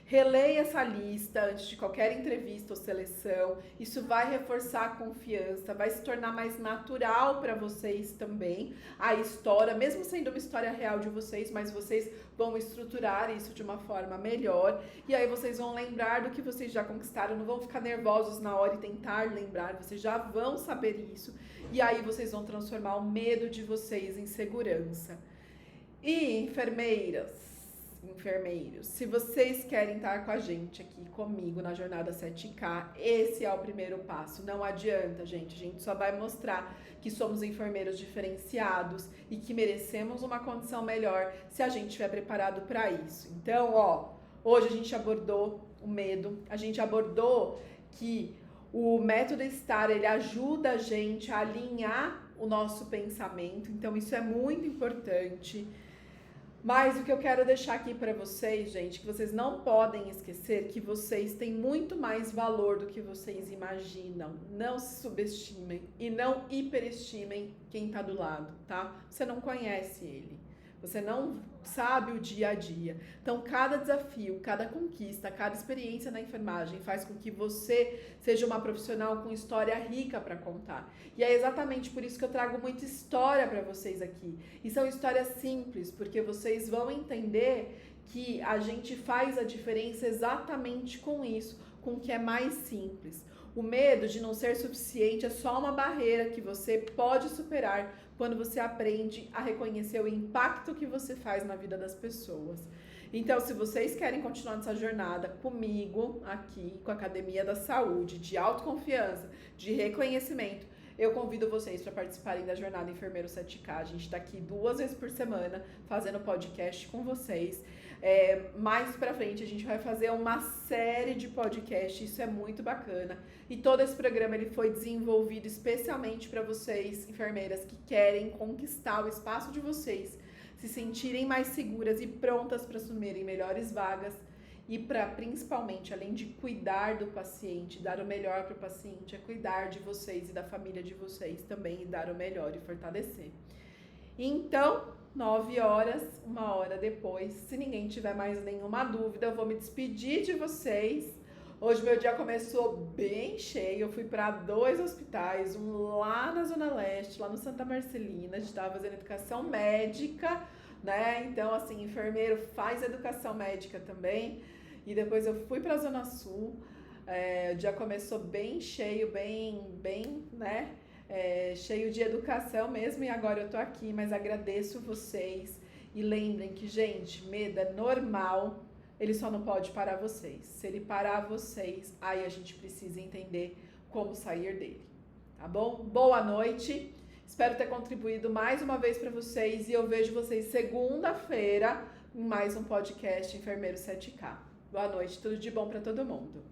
Releia essa lista antes de qualquer entrevista ou seleção. Isso vai reforçar a confiança, vai se tornar mais natural para vocês também a história, mesmo sendo uma história real de vocês, mas vocês vão estruturar isso de uma forma melhor. E aí vocês vão lembrar do que vocês já conquistaram, não vão ficar nervosos na hora e tentar lembrar, vocês já vão saber isso. E aí vocês vão transformar o medo de vocês em segurança. E enfermeiras, enfermeiros, se vocês querem estar com a gente aqui comigo na jornada 7K, esse é o primeiro passo. Não adianta, gente. A gente só vai mostrar que somos enfermeiros diferenciados e que merecemos uma condição melhor se a gente estiver preparado para isso. Então, hoje a gente abordou o medo, a gente abordou que o método STAR, ele ajuda a gente a alinhar o nosso pensamento, então isso é muito importante. Mas o que eu quero deixar aqui para vocês, gente, que vocês não podem esquecer que vocês têm muito mais valor do que vocês imaginam. Não se subestimem e não hiperestimem quem está do lado, tá? Você não conhece ele. Você não sabe o dia a dia. Então, cada desafio, cada conquista, cada experiência na enfermagem faz com que você seja uma profissional com história rica para contar. E é exatamente por isso que eu trago muita história para vocês aqui. E são histórias simples, porque vocês vão entender que a gente faz a diferença exatamente com isso, com o que é mais simples. O medo de não ser suficiente é só uma barreira que você pode superar quando você aprende a reconhecer o impacto que você faz na vida das pessoas. Então, se vocês querem continuar nessa jornada comigo, aqui, com a Academia da Saúde, de autoconfiança, de reconhecimento, eu convido vocês para participarem da Jornada Enfermeiro 7K. A gente está aqui 2 vezes por semana fazendo podcast com vocês. Mais pra frente a gente vai fazer uma série de podcasts, isso é muito bacana. E todo esse programa ele foi desenvolvido especialmente para vocês, enfermeiras, que querem conquistar o espaço de vocês, se sentirem mais seguras e prontas para assumirem melhores vagas e para, principalmente, além de cuidar do paciente, dar o melhor para o paciente, é cuidar de vocês e da família de vocês também e dar o melhor e fortalecer. Então, 9 horas, 1 hora depois, se ninguém tiver mais nenhuma dúvida, eu vou me despedir de vocês. Hoje meu dia começou bem cheio, eu fui para 2 hospitais, um lá na Zona Leste, lá no Santa Marcelina, a gente estava fazendo educação médica, né? Então, assim, enfermeiro faz educação médica também. E depois eu fui para a Zona Sul, o dia começou bem cheio, bem, né? Cheio de educação mesmo, e agora eu tô aqui, mas agradeço vocês. E lembrem que, gente, medo é normal, ele só não pode parar vocês. Se ele parar vocês, aí a gente precisa entender como sair dele, tá bom? Boa noite, espero ter contribuído mais uma vez para vocês e eu vejo vocês segunda-feira em mais um podcast Enfermeiro 7K. Boa noite, tudo de bom para todo mundo.